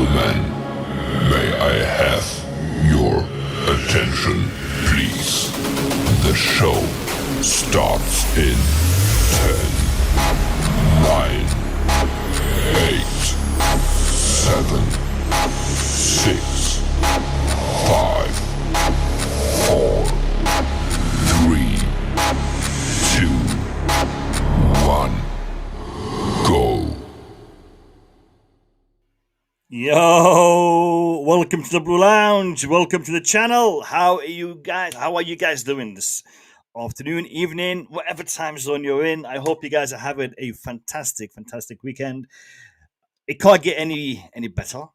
gentlemen, may I have your attention, please? The show starts in 10, 9, 8, 7, 6, 5, 4, 3, 2, 1, go. Yo, welcome to the Blue Lounge. Welcome to the channel. How are you guys doing this afternoon, evening, whatever time zone you're in? I hope you guys are having a fantastic weekend. It can't get any better.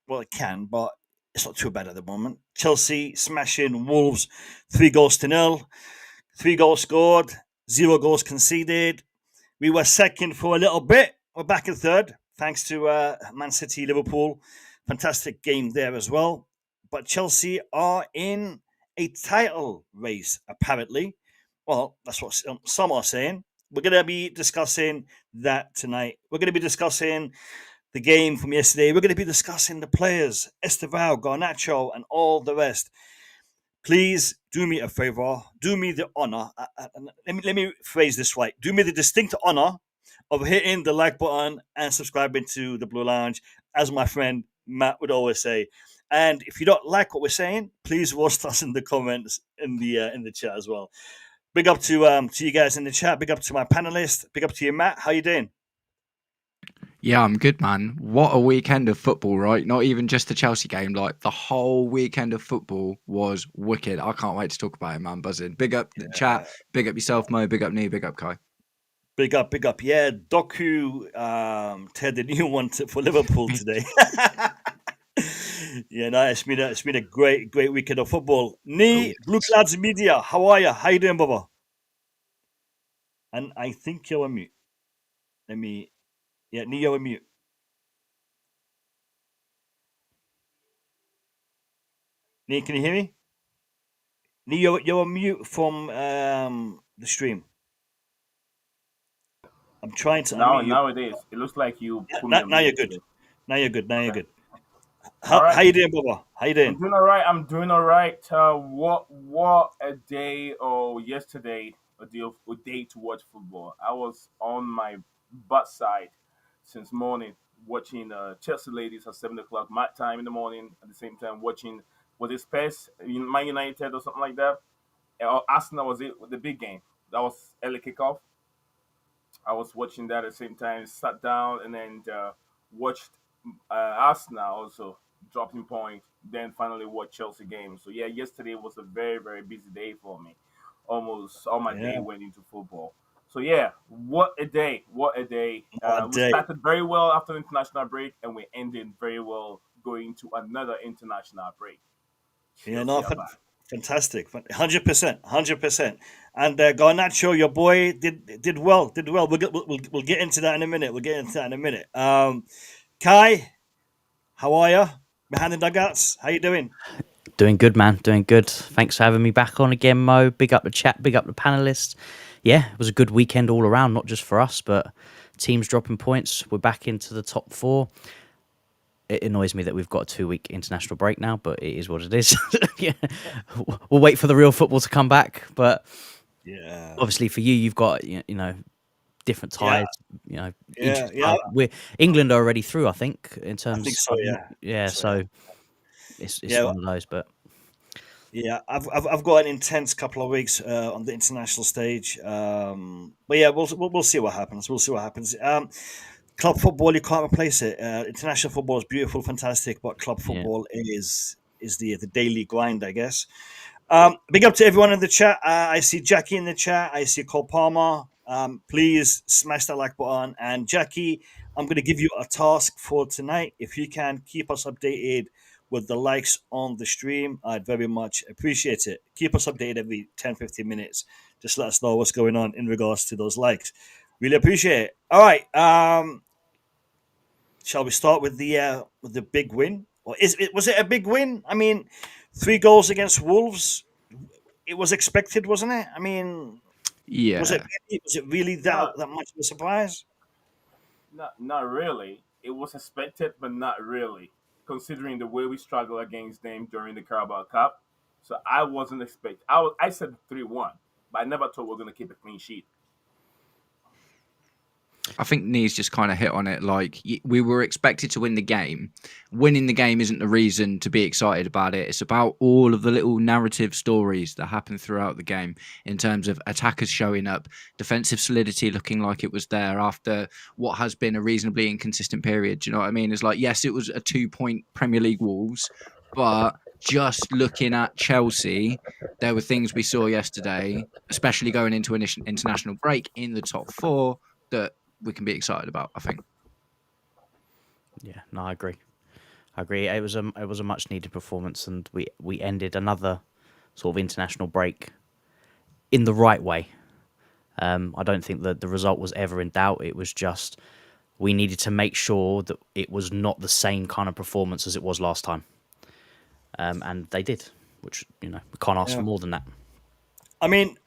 Well, it can, but it's not too bad at the moment. Chelsea smashing Wolves 3-0. 3 goals scored, 0 goals conceded. We were second for a little bit. We're back in third, thanks to Man City, Liverpool. Fantastic game there as well. But Chelsea are in a title race, apparently. Well, that's what some are saying. We're going to be discussing that tonight. We're going to be discussing the game from yesterday. We're going to be discussing the players, Estevao, Garnacho, and all the rest. Please do me a favor. Do me the honor. Let me phrase this right. Do me the distinct honor of hitting the like button and subscribing to the Blue Lounge, as my friend Matt would always say. And if you don't like what we're saying, please roast us in the comments in the chat as well. Big up to you guys in the chat. Big up to my panelists. Big up to you, Matt. How you doing? Yeah, I'm good, man. What a weekend of football, right? Not even just the Chelsea game. Like, the whole weekend of football was wicked. I can't wait to talk about it, man. Buzzing. Big up the chat. Big up yourself, Mo. Big up Nee. Big up Kai. Big up. Yeah, Doku teared the new one for Liverpool today. Yeah, no, it's been a great weekend of football. Nee, Blue Clouds Media, how are you? How you doing, Baba? And I think you're on mute. Nee, you're on mute. Nee, can you hear me? Nee, you're on mute from the stream. I'm trying to unmute you. Now it is. It looks like you put me Now, on now you're mute good. today. Now you're good. Okay. How All right. how you doing, Baba? How you I'm doing? doing all right. What a day or yesterday a day to watch football. I was on my butt side since morning watching Chelsea ladies at 7 o'clock my time in the morning. At the same time watching was it Spurs Man United or something like that. Arsenal was it the big game. That was early kickoff. I was watching that at the same time, sat down and then watched Arsenal also dropping point. Then finally watched Chelsea game. So yeah, yesterday was a very busy day for me. Almost all my day Yeah, went into football. So yeah, what a day! What a day! what a We day. started very well after the international break, and we ended very well going to another international break. Yeah, Chelsea no, are back. fantastic, 100%. And Garnacho, your boy, did well. We'll get into that in a minute. Kai, how are you? Behind the dugouts, how you doing? Doing good, man. Doing good. Thanks for having me back on again, Mo. Big up the chat. Big up the panelists. Yeah, it was a good weekend all around, not just for us, but teams dropping points. We're back into the top four. It annoys me that we've got a 2-week international break now, but it is what it is. Yeah. We'll wait for the real football to come back. But Yeah, obviously for you, you've got, you know, different yeah, ties. You know, yeah, yeah. we're England are already through, I think, in I think terms. so. Yeah, Yeah, so so it's yeah, one of those. But yeah. I've got an intense couple of weeks on the international stage. But yeah, we'll see what happens. We'll see what happens. Club football, you can't replace it. International football is beautiful, fantastic, but club yeah. football is the daily grind, I guess. Big up to everyone in the chat. I see Jackie in the chat. I see Cole Palmer. Please smash that like button. And Jackie, I'm going to give you a task for tonight. If you can keep us updated with the likes on the stream, I'd very much appreciate it. Keep us updated every 10, 15 minutes. Just let us know what's going on in regards to those likes. Really appreciate it. All right. Shall we start with the big win? Or was it a big win? I mean, 3 goals against Wolves. It was expected, wasn't it? I mean, was Yeah. it really Not that much of a surprise? not really. It was expected, but not really. considering the way we struggled against them during the Carabao Cup. So I wasn't expect. I said 3-1, but I never thought we are going to keep a clean sheet. I think Nee's just kind of hit on it. Like, we were expected to win the game. Winning the game isn't the reason to be excited about it. It's about all of the little narrative stories that happen throughout the game in terms of attackers showing up, defensive solidity looking like it was there after what has been a reasonably inconsistent period. Do you know what I mean? It's like, yes, it was a 2-point Premier League Wolves, but just looking at Chelsea, there were things we saw yesterday, especially going into an international break in the top four, that we can be excited about, I think. Yeah, no, I agree. I agree. It was a much needed performance, and we ended another sort of international break in the right way. I don't think that the result was ever in doubt. It was just we needed to make sure that it was not the same kind of performance as it was last time, and they did, which we can't ask for Yeah. more than that. I mean,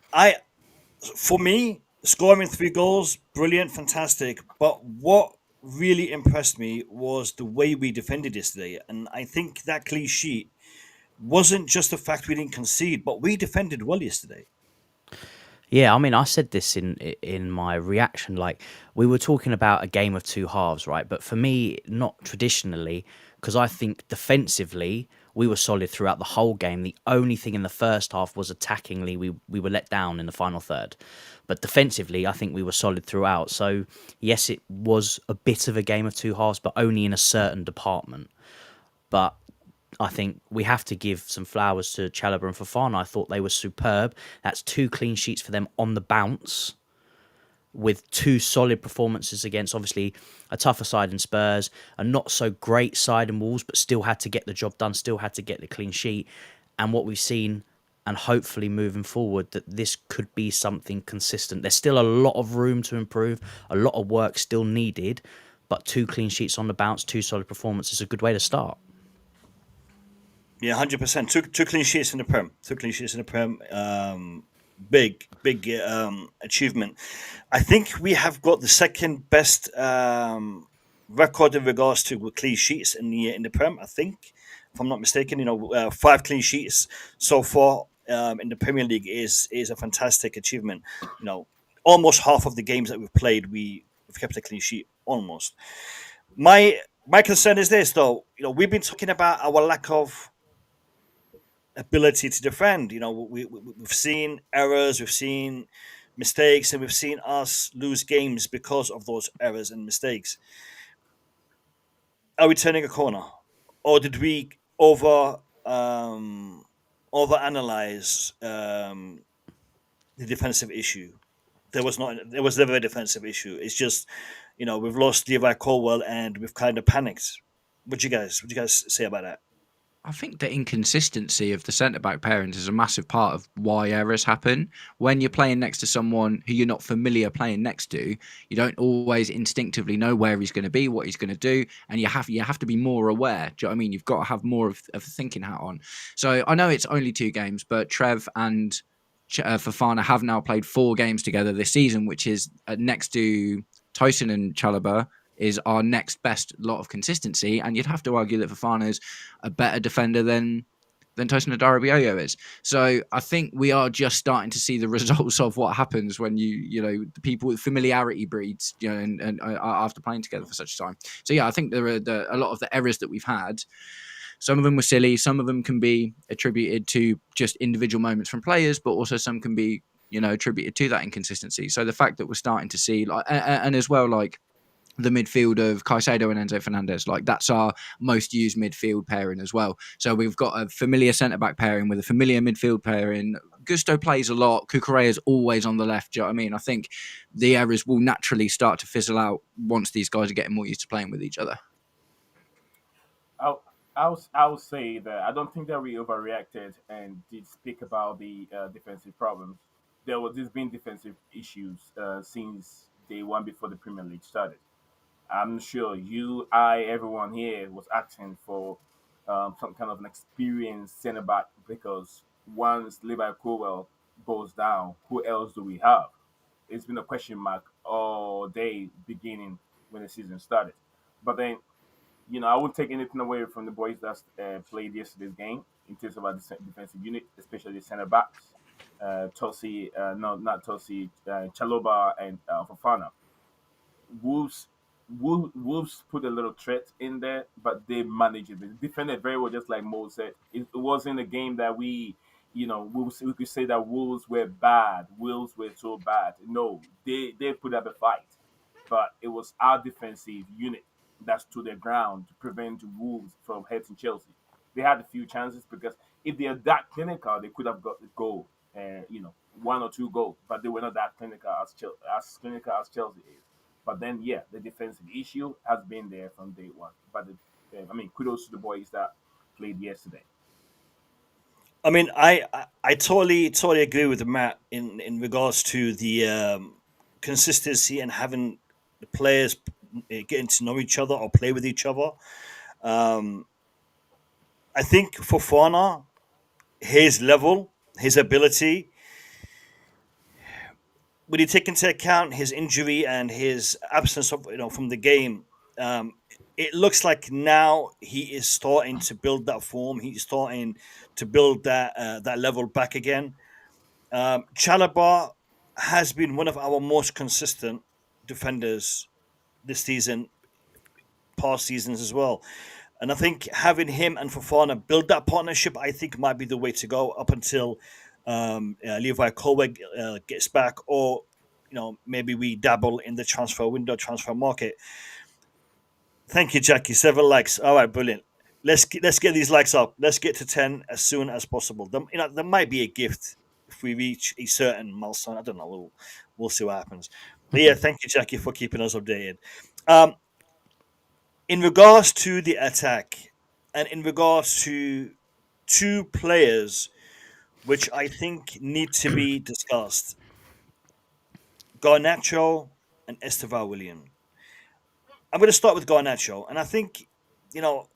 for me, scoring 3 goals, brilliant, fantastic. But what really impressed me was the way we defended yesterday, and I think that clean sheet wasn't just the fact we didn't concede, but we defended well yesterday. Yeah, I mean, I said this in my reaction. Like, we were talking about a game of two halves, right? But for me, not traditionally, because I think defensively we were solid throughout the whole game. The only thing in the first half was attackingly we were let down in the final third, but defensively I think we were solid throughout. So yes, it was a bit of a game of two halves, but only in a certain department. But I think we have to give some flowers to Chalobah and Fofana. I thought they were superb. That's 2 clean sheets for them on the bounce, with 2 solid performances against obviously a tougher side in Spurs, a not so great side in Wolves, but still had to get the job done, still had to get the clean sheet. And what we've seen, and hopefully moving forward, that this could be something consistent. There's still a lot of room to improve, a lot of work still needed, but 2 clean sheets on the bounce, 2 solid performances is a good way to start. Yeah, 100%. Two clean sheets in the Prem. Two clean sheets in the Prem. Big achievement. I think we have got the second best record in regards to clean sheets in the Prem. I think, if I'm not mistaken, 5 clean sheets so far in the Premier League is a fantastic achievement. Almost half of the games that we've played, we've kept a clean sheet almost. My concern is this, though. We've been talking about our lack of ability to defend. We've seen errors, we've seen mistakes, and we've seen us lose games because of those errors and mistakes. Are we turning a corner, or did we over analyze the defensive issue? There was never a defensive issue. It's just we've lost Levi Colwell and we've kind of panicked. What do you guys say about that? I think the inconsistency of the centre back pairings is a massive part of why errors happen. When you're playing next to someone who you're not familiar playing next to, you don't always instinctively know where he's going to be, what he's going to do, and you have to be more aware. Do you know what I mean? You've got to have more of a thinking hat on. So I know it's only 2 games, but Trev and Fafana have now played 4 games together this season, which is next to Tyson and Chalobah is our next best lot of consistency, and you'd have to argue that Fafana's a better defender than Tosin Adarabioyo is. So I think we are just starting to see the results of what happens when the people with familiarity breeds, and after playing together for such a time. So yeah, I think there are a lot of the errors that we've had. Some of them were silly. Some of them can be attributed to just individual moments from players, but also some can be attributed to that inconsistency. So the fact that we're starting to see and as well the midfield of Caicedo and Enzo Fernandez. That's our most used midfield pairing as well. So we've got a familiar centre-back pairing with a familiar midfield pairing. Gusto plays a lot. Cucurella is always on the left. Do you know what I mean? I think the errors will naturally start to fizzle out once these guys are getting more used to playing with each other. I would say that I don't think that we overreacted and did speak about the defensive problems. There's been defensive issues since day one before the Premier League started. I'm sure you, I, everyone here was asking for some kind of an experienced centre back because once Levi Colwell goes down, who else do we have? It's been a question mark all day beginning when the season started. But then I wouldn't take anything away from the boys that played yesterday's game in terms of our defensive unit, especially the center backs. Tosi, no, not Tosi, Chaloba and Fofana. Wolves, Wolves put a little threat in there, but they managed it. They defended very well, just like Mo said. It wasn't a game that we could say that Wolves were bad. Wolves were so bad. No, they put up a fight, but it was our defensive unit that stood their ground to prevent Wolves from hitting Chelsea. They had a few chances because if they are that clinical, they could have got the goal, one or two goals, but they were not that clinical as clinical as Chelsea is. But then, yeah, the defensive issue has been there from day one. But kudos to the boys that played yesterday. I mean, I totally agree with Matt in regards to the consistency and having the players getting to know each other or play with each other. Um, I think for Fofana, his level, his ability, when you take into account his injury and his absence of from the game, um, it looks like now he is starting to build that form. He's starting to build that level back again. Chalaba has been one of our most consistent defenders this season, past seasons as well. And I think having him and Fofana build that partnership, I think might be the way to go up until Levi Colwick gets back, or maybe we dabble in the transfer window, transfer market. Thank you, Jackie. 7 likes. All right, brilliant. Let's get these likes up. Let's get to 10 as soon as possible. There might be a gift if we reach a certain milestone. I don't know. We'll see what happens. But yeah, thank you, Jackie, for keeping us updated. Um, in regards to the attack, and in regards to two players which I think need to be discussed, Garnacho and Estevao William. I'm going to start with Garnacho, and I think you know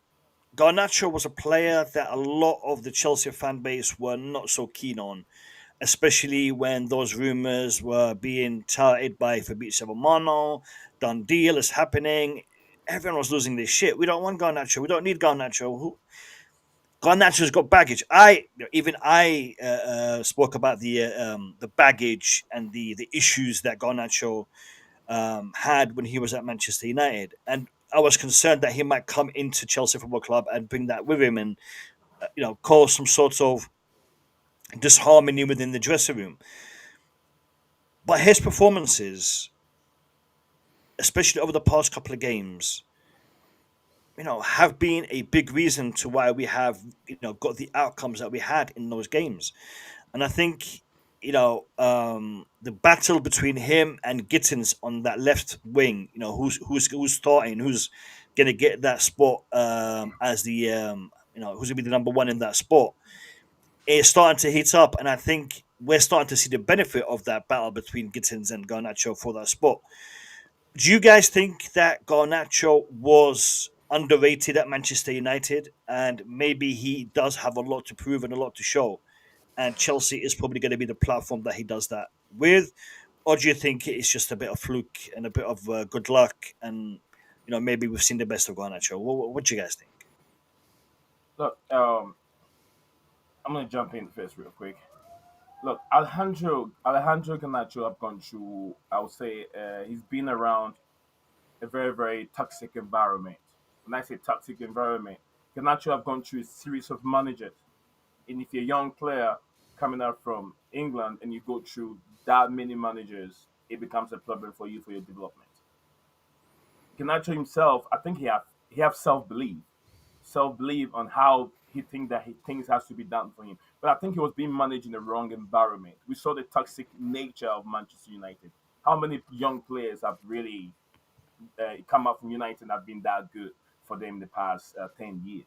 Garnacho was a player that a lot of the Chelsea fan base were not so keen on, especially when those rumors were being touted by Fabrizio Romano. Done deal is happening. Everyone was losing their shit. We don't want Garnacho. We don't need Garnacho. Garnacho's got baggage. I spoke about the baggage and the issues that Garnacho had when he was at Manchester United, and I was concerned that he might come into Chelsea Football Club and bring that with him, and cause some sort of disharmony within the dressing room. But his performances, especially over the past couple of games, have been a big reason to why we have got the outcomes that we had in those games. And I think the battle between him and Gittins on that left wing, who's starting, who's going to get that spot as the who's going to be the number one in that spot, is starting to heat up, and I think we're starting to see the benefit of that battle between Gittins and Garnacho for that spot. Do you guys think that Garnacho was underrated at Manchester United, and maybe he does have a lot to prove and a lot to show, and Chelsea is probably going to be the platform that he does that with? Or do you think it's just a bit of fluke and a bit of good luck, and maybe we've seen the best of Garnacho? What do you guys think? Look, I'm gonna jump in first real quick. Look, Alejandro Garnacho have gone through. I would say he's been around a very very toxic environment. When I say toxic environment, Garnacho have gone through a series of managers. And if you're a young player coming out from England and you go through that many managers, it becomes a problem for you for your development. Ganacho himself, I think he have self belief on how he think that he things has to be done for him. But I think he was being managed in the wrong environment. We saw the toxic nature of Manchester United. How many young players have really come up from United and have been that good for them in the past 10 years?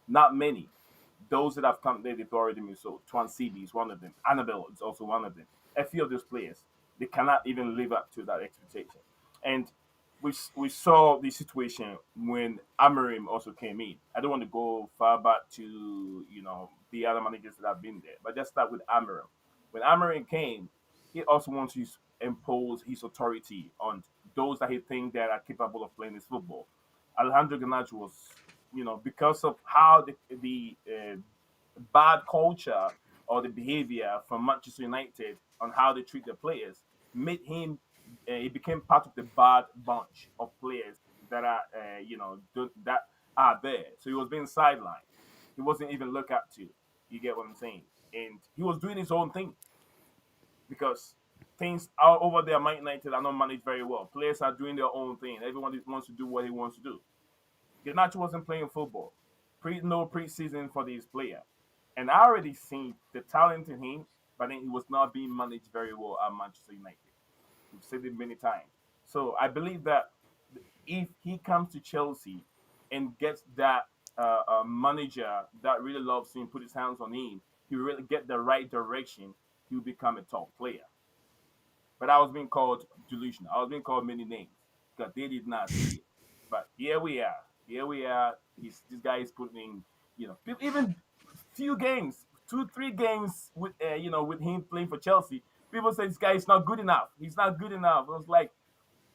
Not many. Those that have come there, they've already been sold. Twan CB is one of them. Annabelle is also one of them. A few of those players, they cannot even live up to that expectation. And we saw the situation when Amarim also came in. I don't want to go far back to the other managers that have been there, but just start with Amarim. When Amarim came, he also wants to impose his authority on those that he think that are capable of playing this football. Alejandro Garnacho was, because of how the bad culture or the behavior from Manchester United on how they treat their players made him. He became part of the bad bunch of players that are, that are there. So he was being sidelined. He wasn't even looked at to. You get what I'm saying? And he was doing his own thing because things out over there at Man United are not managed very well. Players are doing their own thing. Everyone wants to do what he wants to do. Garnacho wasn't playing football. No preseason for this player. And I already seen the talent in him, but then he was not being managed very well at Manchester United. We've said it many times. So I believe that if he comes to Chelsea and gets that manager that really loves him, put his hands on him, he will really get the right direction, he will become a top player. But I was being called delusional. I was being called many names because they did not see it. But here we are. Here we are. This guy is putting in, even few games, 2, 3 games with with him playing for Chelsea. People say this guy is not good enough. He's not good enough. I was like,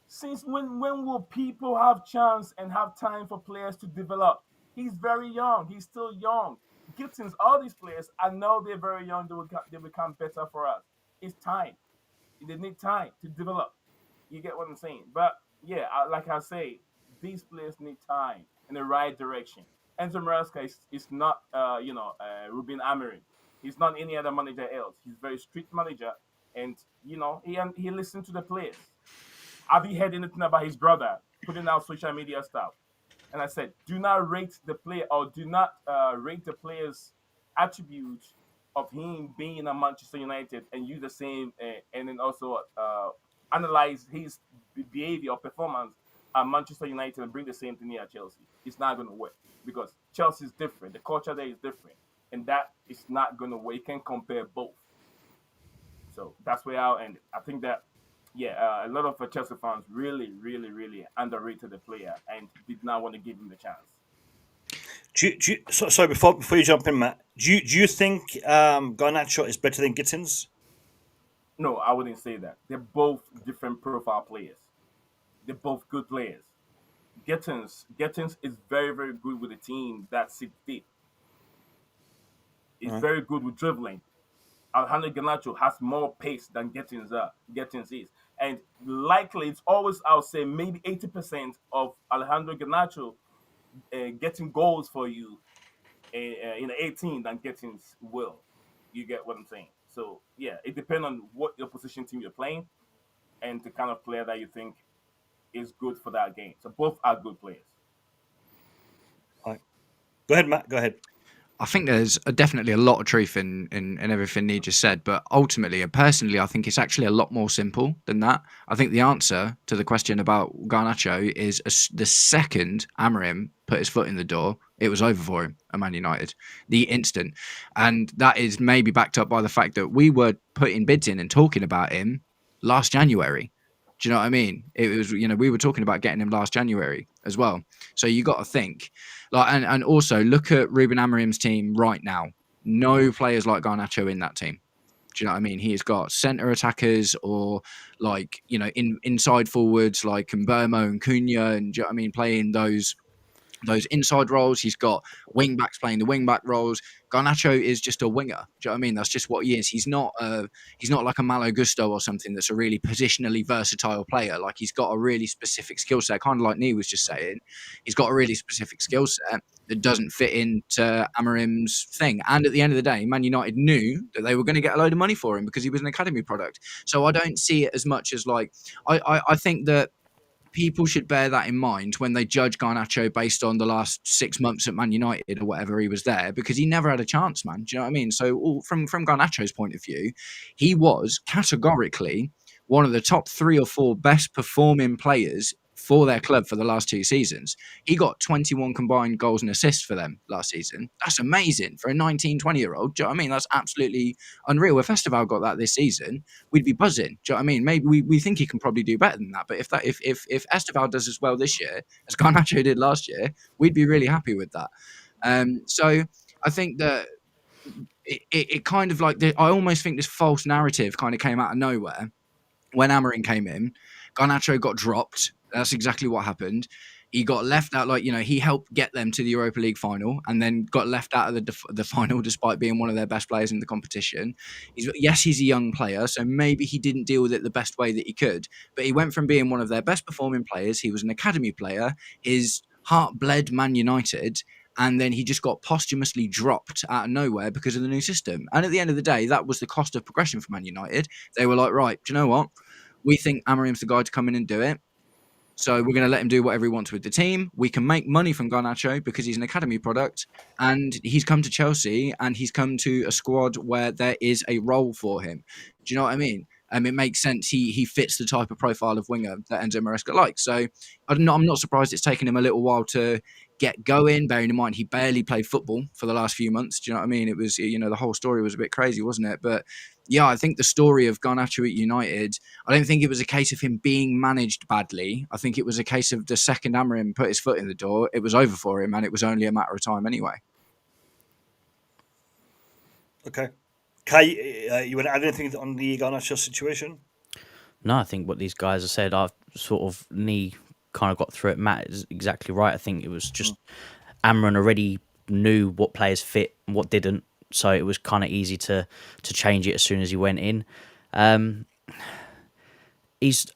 since when will people have chance and have time for players to develop? He's very young. He's still young. Gittins, all these players, I know they're very young. They become better for us. It's time. They need time to develop. You get what I'm saying? But yeah, like I say, these players need time in the right direction. Enzo Maresca is not, Ruben Amorim. He's not any other manager else. He's a very strict manager, and he listened to the players. Have you heard anything about his brother putting out social media stuff? And I said, do not rate the player or do not rate the player's attribute of him being at Manchester United and use the same, and then also analyze his behavior or performance at Manchester United and bring the same thing here at Chelsea. It's not going to work because Chelsea is different. The culture there is different. And that is not going to work. You can compare both. So that's where I'll end it. I think that, yeah, a lot of Chelsea fans really, really, really underrated the player and did not want to give him the chance. Sorry, before you jump in, Matt, do you think Garnacho is better than Gittins? No, I wouldn't say that. They're both different profile players. They're both good players. Gettins is very, very good with a team that sits deep. He's very good with dribbling. Alejandro Garnacho has more pace than Gettins is. And likely, it's always, I would say, maybe 80% of Alejandro Garnacho getting goals for you in 18 than Gettins will. You get what I'm saying? So, yeah, it depends on what your position team you're playing and the kind of player that you think is good for that game. So, both are good players. All right. Go ahead, Matt. Go ahead. I think there's definitely a lot of truth in everything Nii just said, but ultimately and personally, I think it's actually a lot more simple than that. I think the answer to the question about Garnacho is the second Amorim put his foot in the door, it was over for him at Man United, the instant. And that is maybe backed up by the fact that we were putting bids in and talking about him last January. Do you know what I mean? It was, we were talking about getting him last January as well. So you got to think, and also look at Ruben Amorim's team right now. No players like Garnacho in that team. Do you know what I mean? He has got centre attackers or inside forwards like Mbermo and Cunha, and do you know what I mean, playing those inside roles. He's got wing backs playing the wing back roles. Garnacho is just a winger. Do you know what I mean? That's just what he is. He's not like a Malo Gusto or something that's a really positionally versatile player. Like, he's got a really specific skill set, kind of like Nii was just saying. He's got a really specific skill set that doesn't fit into Amorim's thing. And at the end of the day, Man United knew that they were going to get a load of money for him because he was an academy product. So I don't see it as much as like, I think that people should bear that in mind when they judge Garnacho based on the last 6 months at Man United or whatever he was there, because he never had a chance, man. Do you know what I mean? So from Garnacho's point of view, he was categorically one of the top 3 or 4 best performing players for their club for the last 2 seasons. He got 21 combined goals and assists for them last season. That's amazing for a 19, 20-year-old. Do you know what I mean? That's absolutely unreal. If Estevao got that this season, we'd be buzzing. Do you know what I mean? Maybe we think he can probably do better than that. But if Estevao does as well this year as Garnacho did last year, we'd be really happy with that. So I think that it kind of like, I almost think this false narrative kind of came out of nowhere when Amorim came in. Garnacho got dropped. That's exactly what happened. He got left out, like, he helped get them to the Europa League final and then got left out of the final despite being one of their best players in the competition. He's a young player, so maybe he didn't deal with it the best way that he could. But he went from being one of their best performing players, he was an academy player, his heart bled Man United, and then he just got posthumously dropped out of nowhere because of the new system. And at the end of the day, that was the cost of progression for Man United. They were like, right, do you know what? We think Amarim's the guy to come in and do it. So we're going to let him do whatever he wants with the team. We can make money from Garnacho because he's an academy product, and he's come to Chelsea and he's come to a squad where there is a role for him. Do you know what I mean? It makes sense. He fits the type of profile of winger that Enzo Maresca likes. So I'm not surprised it's taken him a little while to get going, bearing in mind he barely played football for the last few months. Do you know what I mean? It was, the whole story was a bit crazy, wasn't it? But yeah, I think the story of Garnacho at United, I don't think it was a case of him being managed badly. I think it was a case of the second Amarim put his foot in the door, it was over for him, and it was only a matter of time anyway. Okay. Kai, you want to add anything on the Garnacho situation? No, I think what these guys have said, I've sort of kind of got through it. Matt is exactly right. I think it was just Amran already knew what players fit and what didn't, so it was kind of easy to change it as soon as he went in. He's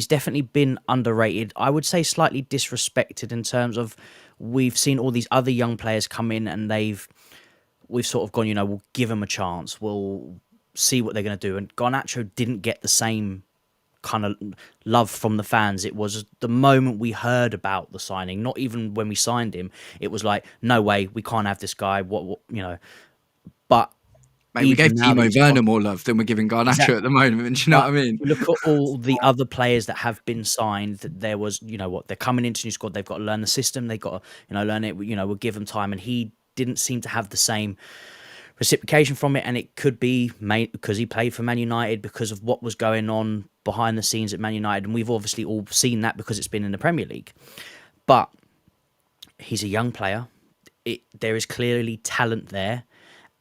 definitely been underrated. I would say slightly disrespected in terms of we've seen all these other young players come in and we've sort of gone, we'll give them a chance. We'll see what they're going to do. And Garnacho didn't get the same kind of love from the fans. It was the moment we heard about the signing, not even when we signed him. It was like, no way, we can't have this guy. What But mate, we gave Timo Werner more love than we're giving Garnacho at the moment. Do you know what I mean? Look at all the other players that have been signed. That there was, they're coming into the new squad. They've got to learn the system. They've got to, learn it. We'll give them time, and he didn't seem to have the same reciprocation from it. And it could be because he played for Man United, because of what was going on behind the scenes at Man United, and we've obviously all seen that because it's been in the Premier League. But he's a young player. There is clearly talent there.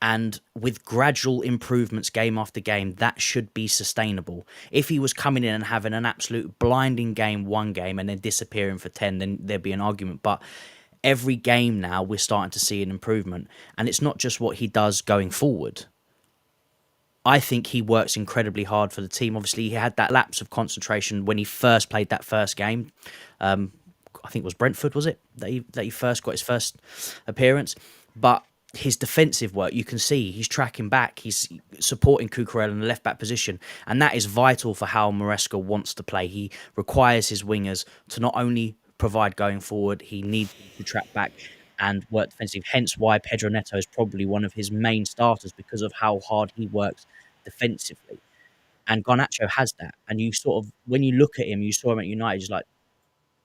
And with gradual improvements game after game, that should be sustainable. If he was coming in and having an absolute blinding game one game and then disappearing for 10, then there'd be an argument. But every game now, we're starting to see an improvement. And it's not just what he does going forward. I think he works incredibly hard for the team. Obviously, he had that lapse of concentration when he first played that first game. I think it was Brentford, was it? That he first got his first appearance. But his defensive work, you can see he's tracking back, he's supporting Cucurella in the left back position, and that is vital for how Maresca wants to play. He requires his wingers to not only provide going forward, he needs to track back and work defensive, hence why Pedro Neto is probably one of his main starters, because of how hard he works defensively. And Garnacho has that, and you sort of, when you look at him, you saw him at United, just like,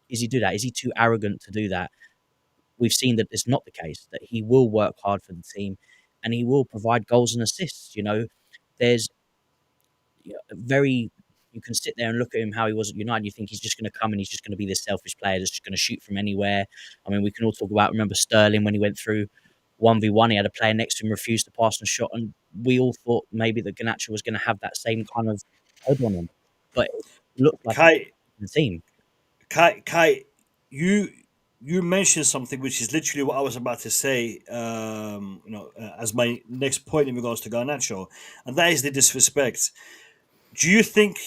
is he do that? Is he too arrogant to do that? We've seen that it's not the case, that he will work hard for the team and he will provide goals and assists. There's you can sit there and look at him how he was at United. You think he's just going to come and he's just going to be this selfish player that's just going to shoot from anywhere. I mean, we can all talk about, remember Sterling when he went through 1v1, he had a player next to him refused to pass and shot, and we all thought maybe that Garnacho was going to have that same kind of head on him. But it looked like the team. Kai, you mentioned something which is literally what I was about to say, as my next point in regards to Garnacho, and that is the disrespect. Do you think?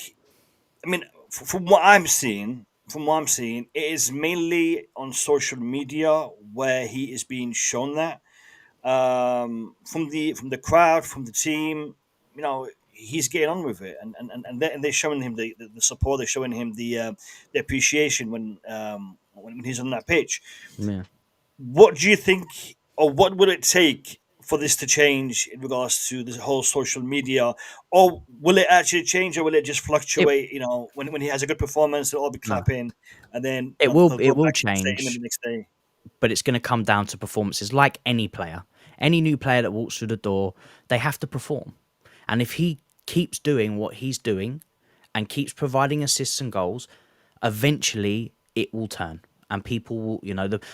I mean, from what I'm seeing, it is mainly on social media where he is being shown that from the crowd, from the team. He's getting on with it, and they're showing him the support. They're showing him the appreciation when he's on that pitch. Yeah. What do you think, or what would it take for this to change in regards to the whole social media, or will it actually change, or will it just fluctuate? When he has a good performance, they'll all be clapping, and then it will change the next day. But it's going to come down to performances. Like any player, any new player that walks through the door, they have to perform. And if he keeps doing what he's doing and keeps providing assists and goals, eventually it will turn. And people will,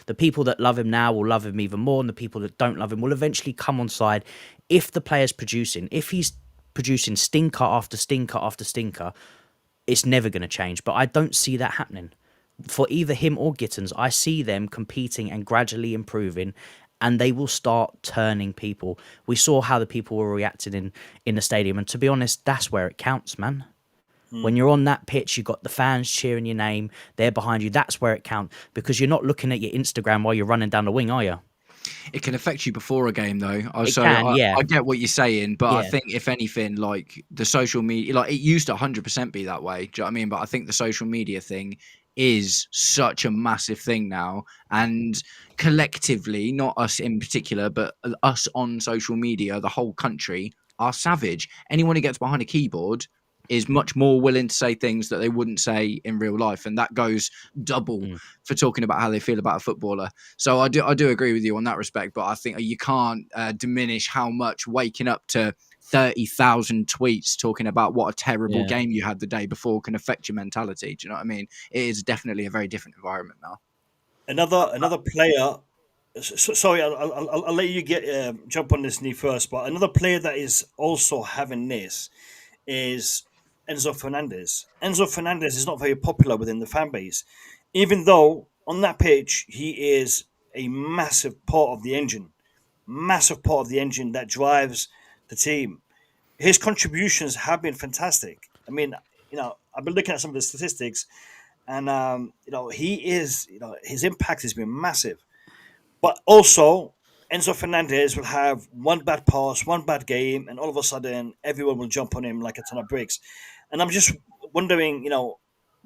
the people that love him now will love him even more, and the people that don't love him will eventually come on side. If the player's producing, if he's producing stinker after stinker after stinker, it's never going to change. But I don't see that happening. for either him or Gittins, I see them competing and gradually improving, and they will start turning people. We saw how the people were reacting in the stadium, and to be honest, that's where it counts, man. When you're on that pitch, you've got the fans cheering your name, they're behind you. That's where it counts, because you're not looking at your Instagram while you're running down the wing, are you? It can affect you before a game, though. It So can, yeah, I get what you're saying, but I yeah, think if anything, like the social media, like it used to 100% be that way. Do you know what I mean? But I think the social media thing is such a massive thing now, and collectively, not us in particular, but us on social media, the whole country are savage. Anyone who gets behind a keyboard is much more willing to say things that they wouldn't say in real life, and that goes double mm, for talking about how they feel about a footballer. So I do agree with you on that respect, but I think you can't diminish how much waking up to 30,000 tweets talking about what a terrible yeah. game you had the day before can affect your mentality. Do you know what I mean? It is definitely a very different environment now. Another player. Sorry, I'll let you get jump on this knee first. But another player that is also having this is Enzo Fernandez. Enzo Fernandez is not very popular within the fan base, even though on that pitch he is a massive part of the engine that drives the team. His contributions have been fantastic. I mean, I've been looking at some of the statistics, and he is, his impact has been massive. But also, Enzo Fernandez will have one bad pass, one bad game, and all of a sudden, everyone will jump on him like a ton of bricks. And I'm just wondering,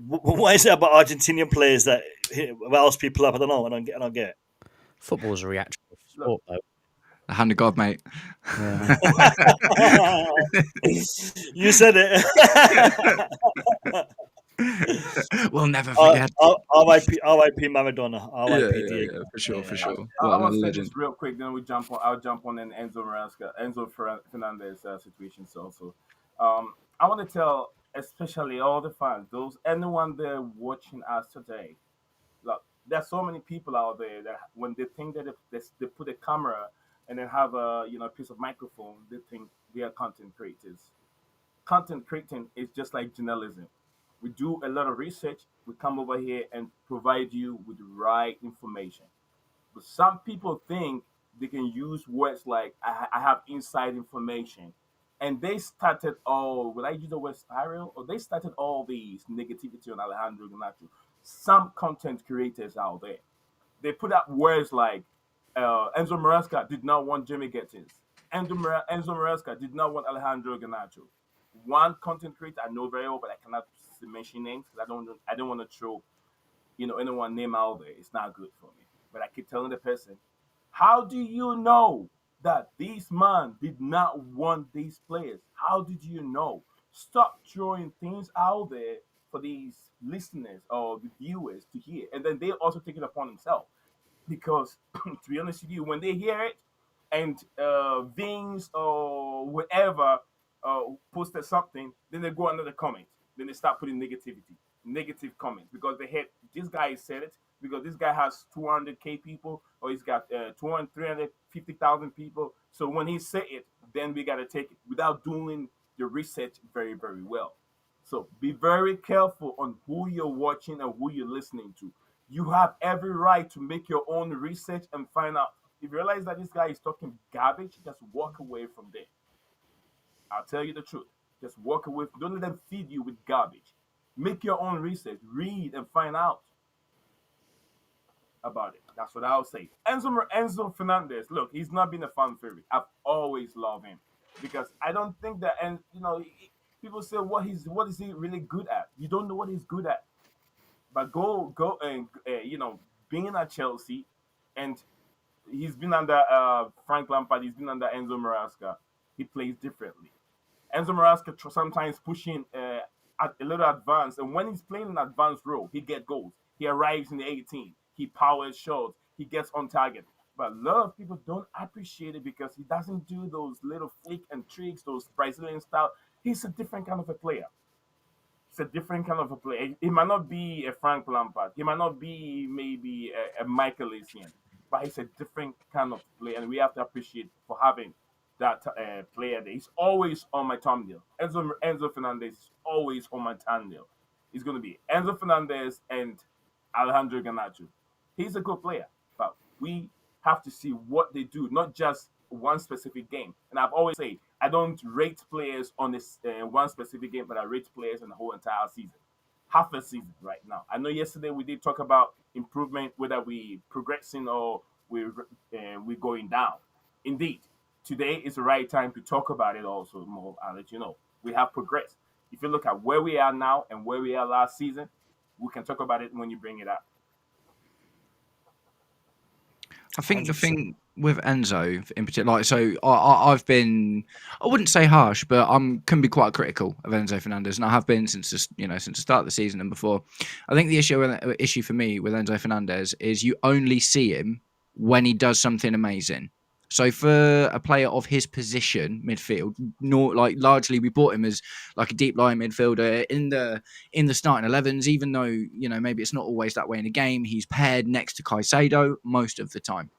what is it about Argentinian players that riles people up? I don't know. I don't get Football's a reaction Look, sport, though. The hand of God, mate. Yeah. it. You said it. We'll never forget. R.I.P. Maradona. R.I.P. Yeah, Diego. for Yeah, sure, for yeah. sure. I What a want to say legend. this real quick, then we jump on. I'll jump on an Enzo Fernandez situation. Also, I want to tell, especially all the fans, those anyone there watching us today. Look, there's so many people out there that when they think that they put a camera and then have a a piece of microphone, they think they are content creators. Content creating is just like journalism. We do a lot of research. We come over here and provide you with the right information. But some people think they can use words like I have inside information. And they started all, will I use the word spiral? Or they started all these negativity on Alejandro Garnacho. Some content creators out there, they put up words like Enzo Maresca did not want Jimmy Gettins. Enzo Maresca did not want Alejandro Garnacho. One content creator I know very well, but I cannot mention names because I don't want to throw anyone name out there. It's not good for me. But I keep telling the person, how do you know that this man did not want these players? How did you know? Stop throwing things out there for these listeners or the viewers to hear, and then they also take it upon themselves because to be honest with you, when they hear it and Vince or whoever posted something, then they go another comment. Then they start putting negative comments because they hate this guy said it because this guy has 200K people or he's got 200, 350,000 people. So when he said it, then we got to take it without doing the research very, very well. So be very careful on who you're watching and who you're listening to. You have every right to make your own research and find out. If you realize that this guy is talking garbage, just walk away from there. I'll tell you the truth. Just walk away. Don't let them feed you with garbage. Make your own research. Read and find out about it. That's what I'll say. Enzo Fernandez, look, he's not been a fan favorite. I've always loved him because I don't think that, and people say what is he really good at? You don't know what he's good at, but go and being at Chelsea, and he's been under Frank Lampard, he's been under Enzo Maresca. He plays differently. Enzo Maresca sometimes pushing at a little advanced, and when he's playing an advanced role, he gets goals. He arrives in the 18. He powers shots. He gets on target. But a lot of people don't appreciate it because he doesn't do those little flick and tricks, those Brazilian style. He's a different kind of a player. It's a different kind of a player. He might not be a Frank Lampard. He might not be maybe a Michael Essien, but he's a different kind of player, and we have to appreciate for having that player there. He's always on my thumbnail. Enzo Fernandez is always on my thumbnail. It's going to be Enzo Fernandez and Alejandro Garnacho. He's a good player, but we have to see what they do, not just one specific game. And I've always said I don't rate players on this one specific game, but I rate players on the whole entire season, half a season right now. I know yesterday we did talk about improvement, whether we progressing or we're going down. Indeed, today is the right time to talk about it. Also, more I'll let you know we have progressed. If you look at where we are now and where we are last season, we can talk about it when you bring it up. I think the 100%. thing with Enzo in particular, like, so I've been, I wouldn't say harsh, but can be quite critical of Enzo Fernandez, and I have been since since the start of the season and before. I think the issue for me with Enzo Fernandez is you only see him when he does something amazing. So for a player of his position, midfield, largely we bought him as like a deep line midfielder in the starting 11s. Even though maybe it's not always that way in a game, he's paired next to Caicedo most of the time.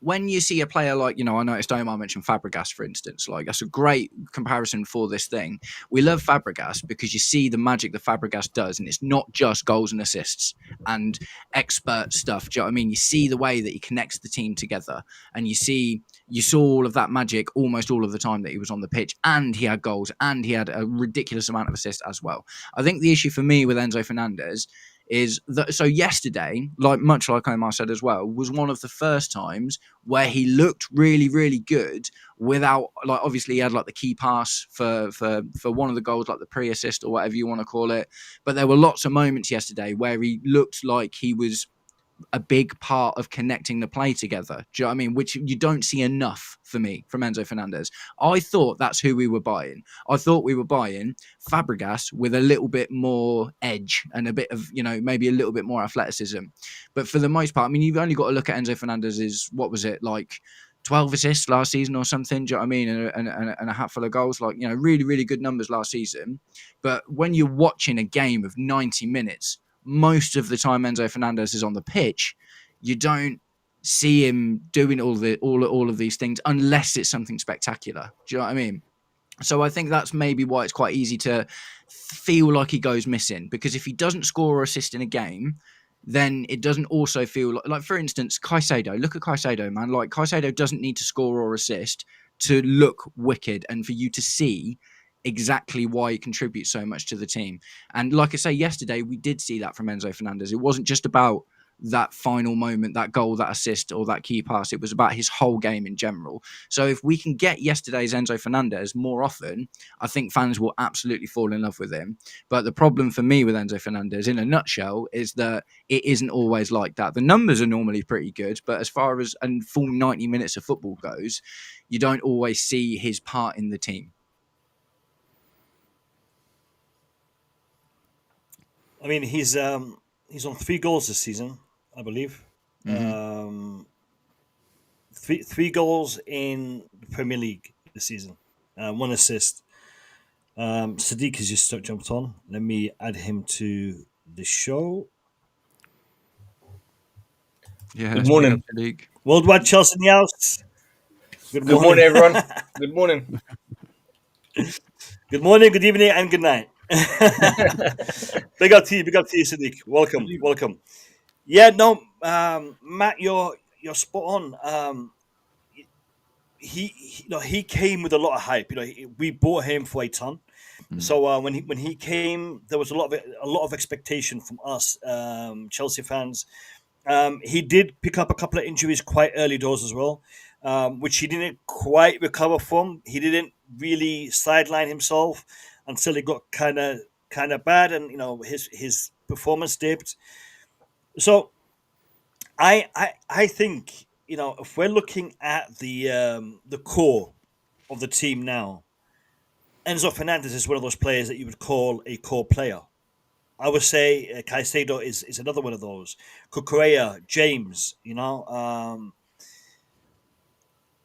When you see a player like, I noticed Omar mentioned Fabregas, for instance, like that's a great comparison for this thing. We love Fabregas because you see the magic that Fabregas does, and it's not just goals and assists and expert stuff. Do you know what I mean? You see the way that he connects the team together, and you saw all of that magic almost all of the time that he was on the pitch, and he had goals, and he had a ridiculous amount of assists as well. I think the issue for me with Enzo Fernandez is that, so yesterday, much like Omar said as well, was one of the first times where he looked really, really good without, obviously he had the key pass for one of the goals, the pre-assist or whatever you want to call it. But there were lots of moments yesterday where he looked like he was a big part of connecting the play together. Do you know what I mean? Which you don't see enough for me from Enzo Fernandez. I thought that's who we were buying. I thought we were buying Fabregas with a little bit more edge and a bit of, maybe a little bit more athleticism. But for the most part, I mean, you've only got to look at Enzo Fernandez's, what was it, 12 assists last season or something, do you know what I mean? And a hatful of goals, really, really good numbers last season. But when you're watching a game of 90 minutes, most of the time Enzo Fernandez is on the pitch, you don't see him doing all of these things unless it's something spectacular. Do you know what I mean? So I think that's maybe why it's quite easy to feel like he goes missing, because if he doesn't score or assist in a game, then it doesn't also feel like for instance, Caicedo. Look at Caicedo, man. Caicedo doesn't need to score or assist to look wicked and for you to see exactly why he contributes so much to the team. And like I say, yesterday we did see that from Enzo Fernandez. It wasn't just about that final moment, that goal, that assist, or that key pass. It was about his whole game in general. So if we can get yesterday's Enzo Fernandez more often, I think fans will absolutely fall in love with him. But the problem for me with Enzo Fernandez, in a nutshell, is that it isn't always like that. The numbers are normally pretty good, but as far as a full 90 minutes of football goes, you don't always see his part in the team. I mean, he's on 3 goals this season, I believe. Mm-hmm. Three goals in the Premier League this season. 1 assist. Sadiq has just jumped on. Let me add him to the show. Yeah, Good morning. Worldwide Chelsea in the house. Good morning, everyone. Good morning. Good morning, good evening, and good night. Big up to you, Sadiq. Welcome. Yeah, no, Matt, you're spot on. He came with a lot of hype. We bought him for a ton. So when he came, there was a lot of expectation from us Chelsea fans. He did pick up a couple of injuries quite early doors as well, which he didn't quite recover from. He didn't really sideline himself until it got kind of bad, and his performance dipped. So I think if we're looking at the core of the team now, Enzo Fernandez is one of those players that you would call a core player. I would say Caicedo is another one of those. Cucurella, James,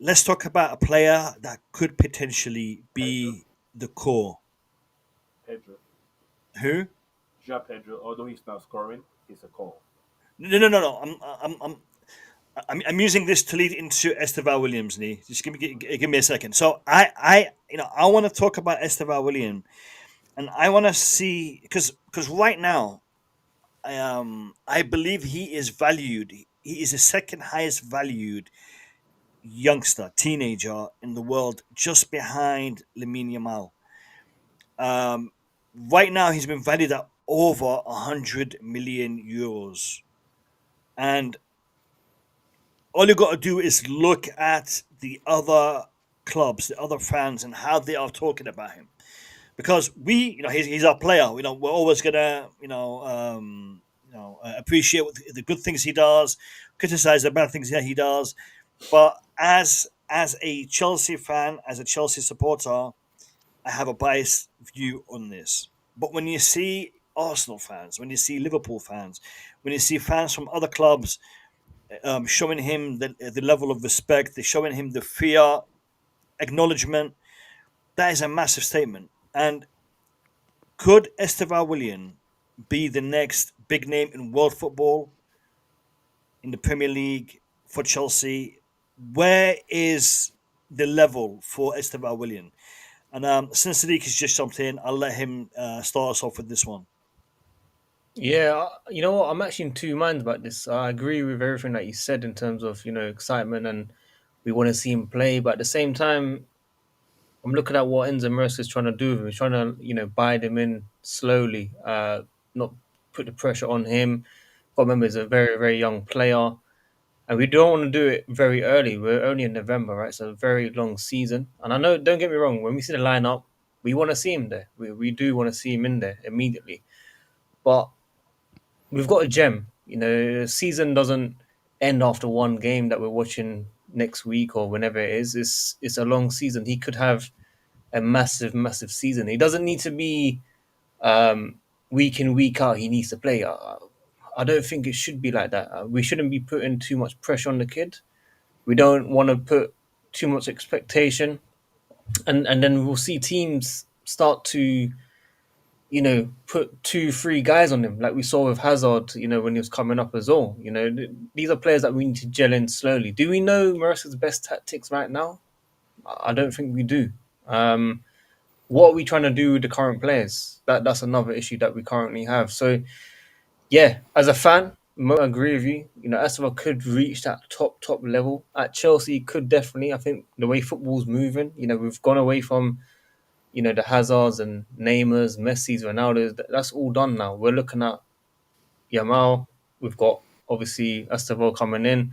let's talk about a player that could potentially be the core. Pedro. Who? João Pedro, although he's not scoring, he's a call. No. I'm using this to lead into Estevao Williams. Just give me a second. So I want to talk about Estevao Williams, and I want to see because right now I believe he is valued. He is the second highest valued youngster, teenager in the world, just behind Lamine Yamal. Um, right now, he's been valued at over 100 million euros, and all you got to do is look at the other clubs, the other fans, and how they are talking about him. Because he's our player. We're always gonna, appreciate the good things he does, criticize the bad things that he does. But as a Chelsea fan, as a Chelsea supporter, I have a biased view on this. But when you see Arsenal fans, when you see Liverpool fans, when you see fans from other clubs showing him the level of respect, they're showing him the fear, acknowledgement, that is a massive statement. And could Estevao Willian be the next big name in world football, in the Premier League, for Chelsea? Where is the level for Estevao Willian? And since Sadiq has just jumped in, I'll let him start us off with this one. Yeah, you know what? I'm actually in two minds about this. I agree with everything that you said in terms of excitement and we want to see him play, but at the same time, I'm looking at what Enzo Maresca is trying to do with him. He's trying to bide him in slowly, not put the pressure on him. Got to remember, he's a very very young player. And we don't want to do it very early. We're only in November, right? So a very long season. And I know, don't get me wrong, when we see the lineup, we want to see him there. We do want to see him in there immediately. But we've got a gem. Season doesn't end after one game that we're watching next week or whenever it is. It's a long season. He could have a massive, massive season. He doesn't need to be week in, week out. He needs to play. I don't think it should be like that. We shouldn't be putting too much pressure on the kid. We don't want to put too much expectation, and then we'll see teams start to, put 2, 3 guys on him, like we saw with Hazard. When he was coming up as well. These are players that we need to gel in slowly. Do we know Maresca's best tactics right now? I don't think we do. What are we trying to do with the current players? That's another issue that we currently have. So yeah, as a fan, I agree with you. Estevao could reach that top level. At Chelsea, he could definitely. I think the way football's moving, we've gone away from, the Hazards and Neymars, Messi's, Ronaldo's. That's all done now. We're looking at Yamal. We've got obviously Estevao coming in.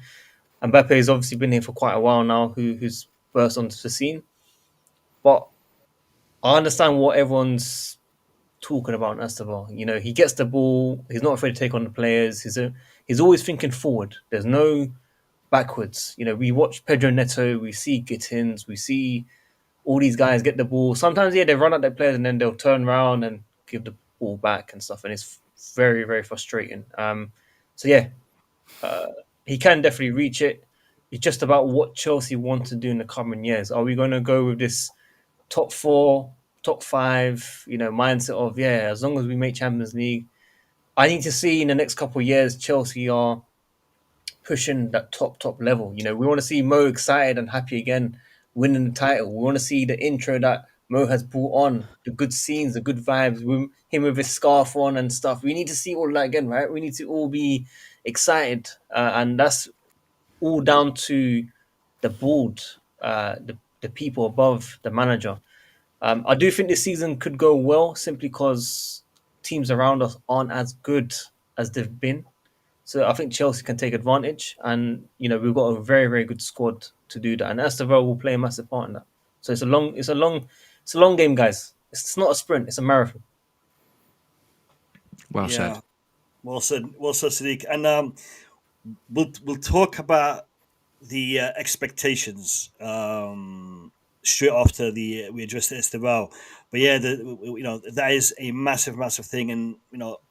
Mbappe's obviously been here for quite a while now, who's burst onto the scene. But I understand what everyone's talking about Estevao. He gets the ball. He's not afraid to take on the players. He's always thinking forward. There's no backwards. We watch Pedro Neto. We see Gittins. We see all these guys get the ball. Sometimes, yeah, they run at their players and then they'll turn around and give the ball back and stuff. And it's very, very frustrating. So, yeah, he can definitely reach it. It's just about what Chelsea want to do in the coming years. Are we going to go with this top 4, top 5, mindset of, yeah, as long as we make Champions League? I need to see in the next couple of years Chelsea are pushing that top level. We want to see Mo excited and happy again, winning the title. We want to see the intro that Mo has brought on, the good scenes, the good vibes, him with his scarf on and stuff. We need to see all that again, right? We need to all be excited, and that's all down to the board, the people above the manager. I do think this season could go well simply because teams around us aren't as good as they've been. So I think Chelsea can take advantage, and we've got a very very good squad to do that, and Estevao will play a massive part in that. So it's a long game, guys. It's not a sprint; it's a marathon. Well said. Well said, Sadiq. And we'll talk about the expectations straight after we address the Estevao. But yeah, that is a massive thing, and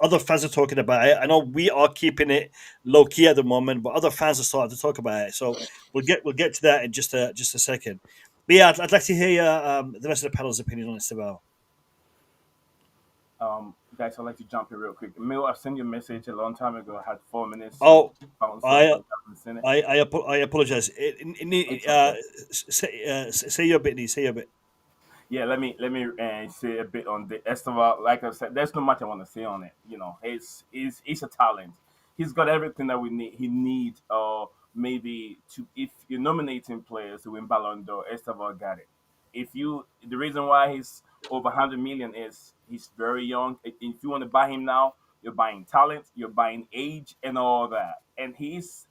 other fans are talking about it. I know we are keeping it low key at the moment, but other fans are starting to talk about it. So we'll get to that in just a second. But yeah, I'd like to hear the rest of the panel's opinion on Estevao. Guys, I'd like to jump in real quick. Emil, I sent you a message a long time ago. I had 4 minutes. Oh, Found I something, haven't seen it. I apologize. Say your bit, Say your bit. Yeah, let me say a bit on the Estevao. Like I said, there's not much I want to say on it. He's a talent. He's got everything that we need. He needs, maybe to if you're nominating players to win Ballon d'Or, Estevao got it. The reason why he's over 100 million is he's very young. If you want to buy him now, you're buying talent, you're buying age, and all that. And he has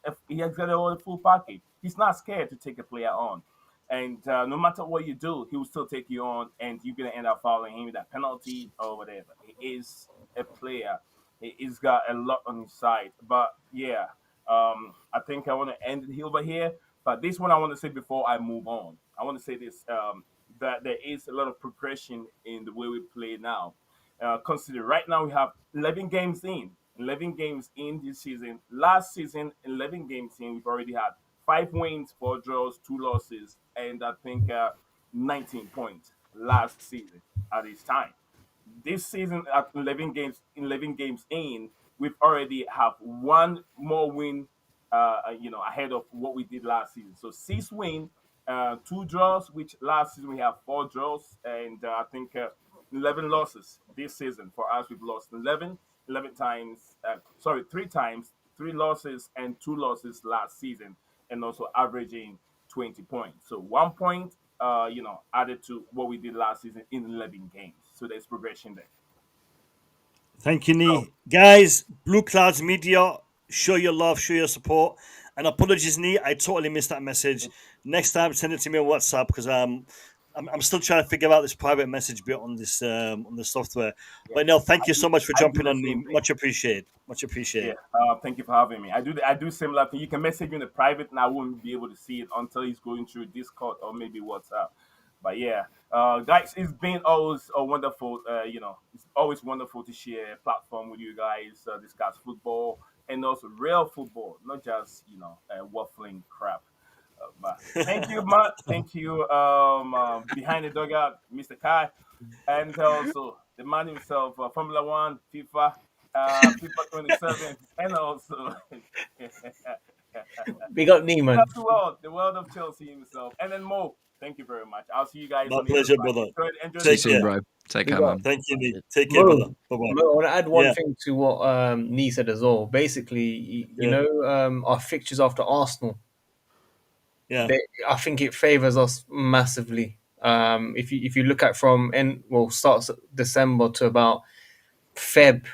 got all the full package. He's not scared to take a player on. And no matter what you do, he will still take you on, and you're gonna end up following him with that penalty or whatever. He is a player. He's got a lot on his side. But yeah, I think I want to end it over here. But this one I want to say before I move on. I want to say this: that there is a lot of progression in the way we play now. Consider right now we have 11 games in. 11 games in this season. Last season, 11 games in, we've already had 5 wins, 4 draws, 2 losses, and I think 19 points last season at this time. This season, at 11 games in, we've already have one more win, ahead of what we did last season. So 6 wins, 2 draws, which last season we have 4 draws, and I think 11 losses this season. For us, we've lost 11 times. Sorry, 3 times, 3 losses and 2 losses last season, and also averaging 20 points. So 1 point, added to what we did last season in 11 games. So there's progression there. Thank you, So Nee. Guys, Blue Clouds Media, show your love, show your support. And apologies, Nee, I totally missed that message. Next time, send it to me on WhatsApp because I'm still trying to figure out this private message bit on this on the software. yeah, But no, thank I you do so much for I do jumping the on, Nee. same thing. Much appreciated. Much Yeah, appreciated. thank you for having me. I do similar thing. You can message me in the private, and I won't be able to see it until he's going through Discord or maybe WhatsApp. But yeah, guys, it's been always a wonderful. It's always wonderful to share a platform with you guys, discuss football and also real football, not just waffling crap. But thank you, Matt. Thank you, behind the dugout, Mr. Kai, and also the man himself, Formula One, FIFA 27, and also Big up Nee, man. the world of Chelsea himself, and then Mo. Thank you very much. I'll see you guys My on the other pleasure, side. brother. Enjoy See the you Take soon, care. game. bro. Take Big care, up. man. Thank you, Nee. That's it. Take care, brother. Mo, Bye bye. Mo, I want to add one Yeah, thing to what Nee said as well. Basically, yeah, our fixtures after Arsenal, yeah, they, I think it favors us massively. If you look at from starts December to about Feb,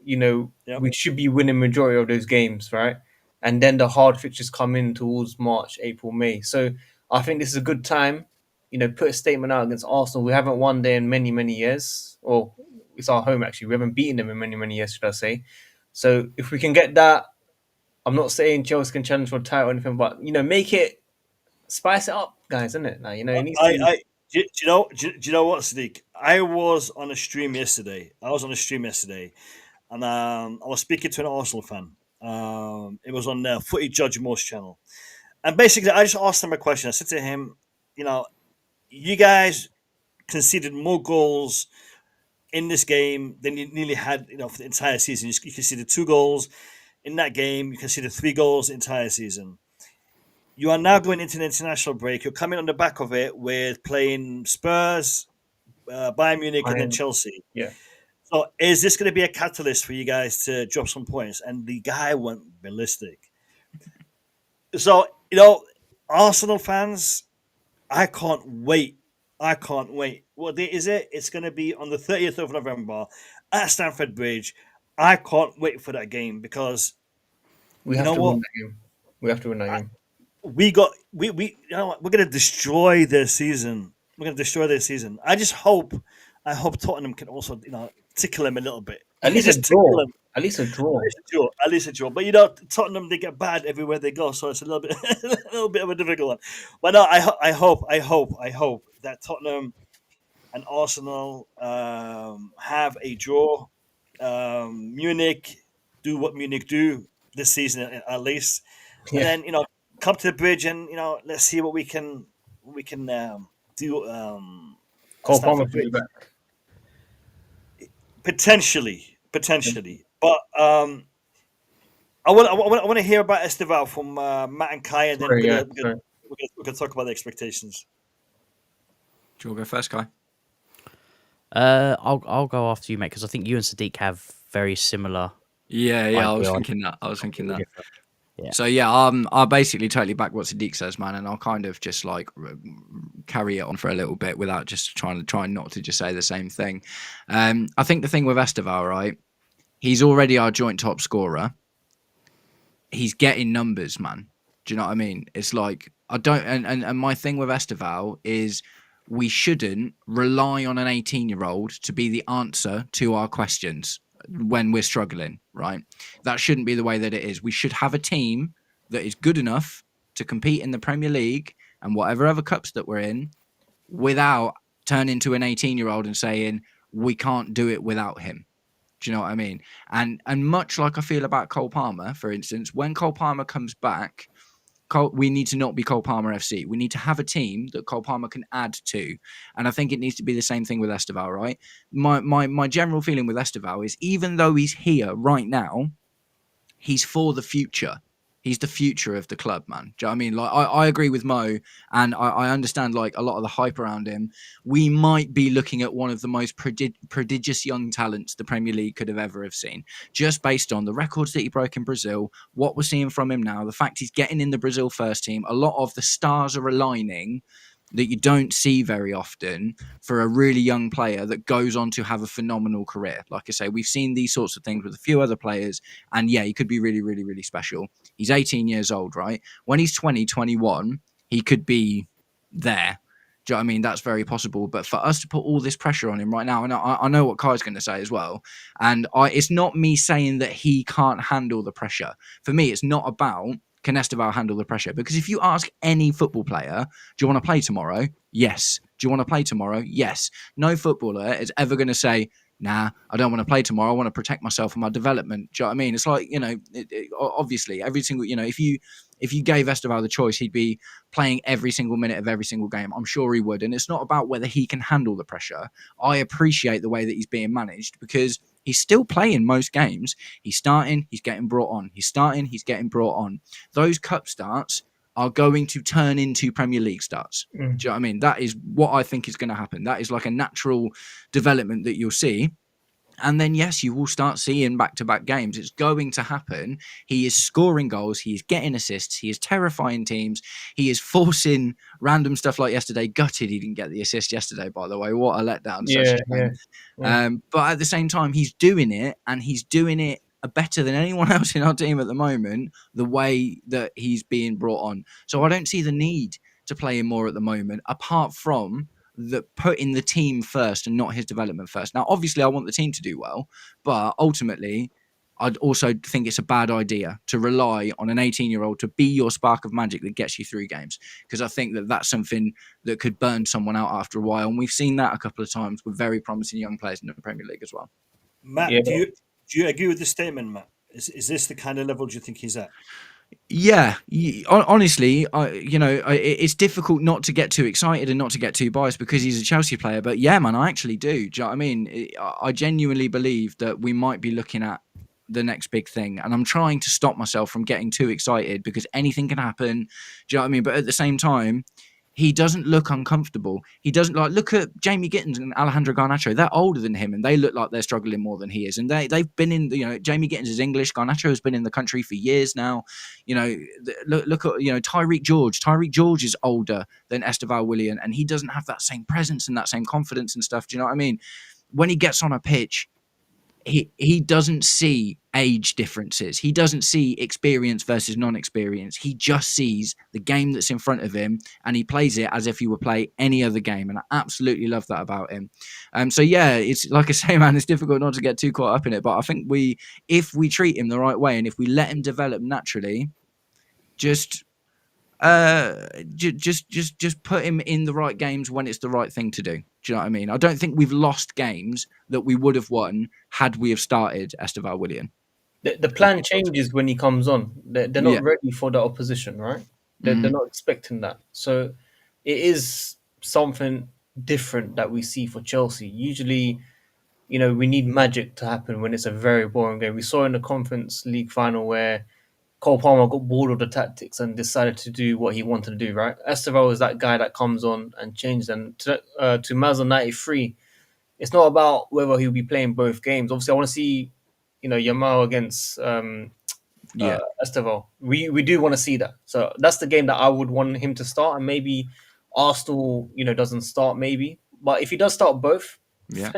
yeah. we should be winning majority of those games, right? And then the hard fixtures come in towards March, April, May. So I think this is a good time. Put a statement out against Arsenal. We haven't won there in many, many years. Or it's our home actually. We haven't beaten them in many, many years, should I say? So if we can get that, I'm not saying Chelsea can challenge for a title or anything, but make it spice it up, guys, isn't it? Like, it needs to be. Do you know what, Sadiq? I was on a stream yesterday. And I was speaking to an Arsenal fan. It was on Footy Judge Moore's channel, and basically, I just asked him a question. I said to him, you know, you guys conceded more goals in this game than you nearly had, for the entire season. You conceded 2 goals in that game. You conceded 3 goals the entire season. You are now going into the international break. You're coming on the back of it with playing Spurs, Bayern Munich, and then Chelsea. Yeah. So is this going to be a catalyst for you guys to drop some points? And the guy went ballistic. So, Arsenal fans, I can't wait. I can't wait. What day is it? It's going to be on the 30th of November at Stamford Bridge. I can't wait for that game because We you have know to win what? that game. We have to win that game. We we're going to destroy their season. We're going to destroy their season. I hope Tottenham can also, tickle them a little bit. At least a Just tickle draw. them. At least a draw. At least a draw. At least a draw. But Tottenham, they get bad everywhere they go, so it's a little bit a little bit of a difficult one. But no, I hope that Tottenham and Arsenal have a draw. Munich do what Munich do this season at least, and Yeah. then come to the bridge and let's see what we can do at Cole Palmer Stamford should be Bridge back. potentially. But I want to hear about Estevao from Matt and Kai, and then Sorry, we're yeah. gonna we're gonna, Sorry. we're gonna, we're gonna talk about the expectations. Do you want to go first, Kai? I'll go after you, mate, because I think you and Sadiq have very similar Yeah, I was idea on thinking that. I was thinking completely that. different. Yeah. So yeah, I basically totally back what Sadiq says, man, and I'll kind of just like carry it on for a little bit without just trying not to just say the same thing. I think the thing with Estevao, right? He's already our joint top scorer. He's getting numbers, man. Do you know what I mean? It's like I don't, and my thing with Estevao is we shouldn't rely on an 18-year-old to be the answer to our questions when we're struggling, right? That shouldn't be the way that it is. We should have a team that is good enough to compete in the Premier League and whatever other cups that we're in without turning to an 18-year-old and saying we can't do it without him. Do you know what I mean? And much like I feel about Cole Palmer, for instance, when Cole Palmer comes back, we need to not be Cole Palmer FC. We need to have a team that Cole Palmer can add to. And I think it needs to be the same thing with Estevao, right? My general feeling with Estevao is even though he's here right now, he's for the future. He's the future of the club, man. Do you know what I mean? Like I agree with Mo, and I understand like a lot of the hype around him. We might be looking at one of the most prodigious young talents the Premier League could have ever have seen, just based on the records that he broke in Brazil, what we're seeing from him now, the fact he's getting in the Brazil first team. A lot of the stars are aligning that you don't see very often for a really young player that goes on to have a phenomenal career. Like I say, we've seen these sorts of things with a few other players, and yeah, he could be really, really, really special. He's 18 years old, right? When he's 20, 21, he could be there. Do you know what I mean? That's very possible. But for us to put all this pressure on him right now, and I know what Kai's going to say as well, and it's not me saying that he can't handle the pressure. For me, it's not about can Estevao handle the pressure? Because if you ask any football player, do you want to play tomorrow? Yes. Do you want to play tomorrow? Yes. No footballer is ever going to say, nah, I don't want to play tomorrow. I want to protect myself and my development. Do you know what I mean? It's like, obviously every single, if you gave Estevao the choice, he'd be playing every single minute of every single game. I'm sure he would. And it's not about whether he can handle the pressure. I appreciate the way that he's being managed because he's still playing most games. He's starting, he's getting brought on. He's starting, he's getting brought on. Those cup starts are going to turn into Premier League starts. Do you know what I mean? That is what I think is going to happen. That is like a natural development that you'll see. And then, yes, you will start seeing back-to-back games. It's going to happen. He is scoring goals. He is getting assists. He is terrifying teams. He is forcing random stuff like yesterday. Gutted he didn't get the assist yesterday, by the way. What a letdown. But at the same time, he's doing it, and he's doing it better than anyone else in our team at the moment, the way that he's being brought on. So I don't see the need to play him more at the moment, apart from putting the team first and not his development first. Now, obviously, I want the team to do well, but ultimately, I'd also think it's a bad idea to rely on an 18-year-old to be your spark of magic that gets you through games, because I think that that's something that could burn someone out after a while, and we've seen that a couple of times with very promising young players in the Premier League as well. Matt, do you agree with this statement, Matt? Is this the kind of level do you think he's at? Yeah, honestly, it's difficult not to get too excited and not to get too biased because he's a Chelsea player. But yeah, man, I actually do. Do you know what I mean? I genuinely believe that we might be looking at the next big thing. And I'm trying to stop myself from getting too excited because anything can happen. Do you know what I mean? But at the same time, he doesn't look uncomfortable. He doesn't look at Jamie Gittins and Alejandro Garnacho. They're older than him and they look like they're struggling more than he is. And they've been in, Jamie Gittins is English. Garnacho has been in the country for years now. Look at, Tyreek George. Tyreek George is older than Estevao Willian and he doesn't have that same presence and that same confidence and stuff. Do you know what I mean? When he gets on a pitch, he doesn't see age differences. He doesn't see experience versus non-experience. He just sees the game that's in front of him and he plays it as if he would play any other game. And I absolutely love that about him. So yeah, it's like I say, man, it's difficult not to get too caught up in it. But I think if we treat him the right way and if we let him develop naturally, just put him in the right games when it's the right thing to do. Do you know what I mean? I don't think we've lost games that we would have won had we have started Estevao Willian. The plan changes when he comes on. They're not ready for the opposition, right? They're not expecting that. So it is something different that we see for Chelsea. Usually, we need magic to happen when it's a very boring game. We saw in the Conference League final where Cole Palmer got bored of the tactics and decided to do what he wanted to do, right? Estevao is that guy that comes on and changes them. To Mazda 93, it's not about whether he'll be playing both games. Obviously, I want to see, Yamal against Yeah. Estevao. We do want to see that. So that's the game that I would want him to start, and maybe Arsenal, doesn't start maybe. But if he does start both, Yeah.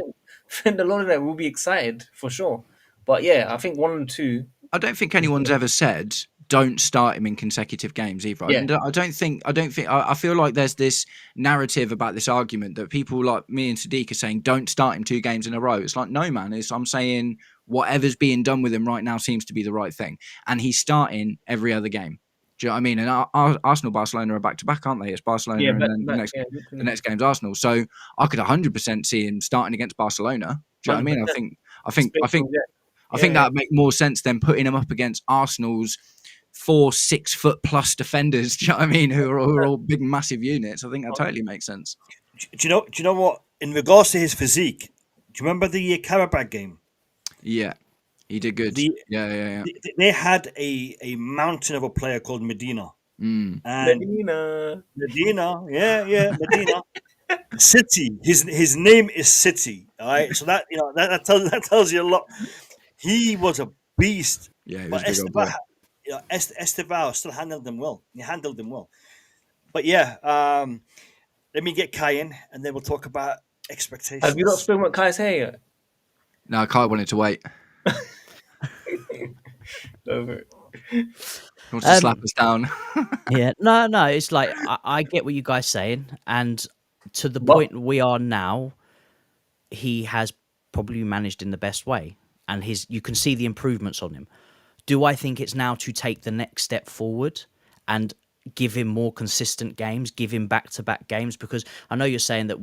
then the lot of that will be excited for sure. But yeah, I think 1 and 2. I don't think anyone's ever said don't start him in consecutive games either. Yeah, I feel like there's this narrative about this argument that people like me and Sadiq are saying don't start him 2 games in a row. It's like, no, man. I'm saying whatever's being done with him right now seems to be the right thing, and he's starting every other game. Do you know what I mean? And Arsenal, Barcelona are back to back, aren't they? It's Barcelona, yeah, and then back, yeah, the next game's Arsenal. So I could 100% see him starting against Barcelona. Do you know what I mean? 100%. I think that would make more sense than putting him up against Arsenal's 4-6 foot plus defenders. Do you know what I mean? Who are all big, massive units. I think that totally makes sense. Do you know what? In regards to his physique, do you remember the Karabakh game? Yeah, he did good. Yeah. They had a mountain of a player called Medina. And Medina, Medina. City. His name is City. All right, so that that tells you a lot. He was a beast. Yeah, he was But a big old boy. Estevao still handled them well. He handled them well. But yeah, let me get Kai in, and then we'll talk about expectations. Have you not spoken about Kai's hair yet? No, Kai wanted to wait. Over. He wants to slap us down. Yeah, no. It's like I get what you guys saying, and to the But- point we are now, he has probably managed in the best way, and you can see the improvements on him. Do I think it's now to take the next step forward and give him more consistent games, give him back-to-back games? Because I know you're saying that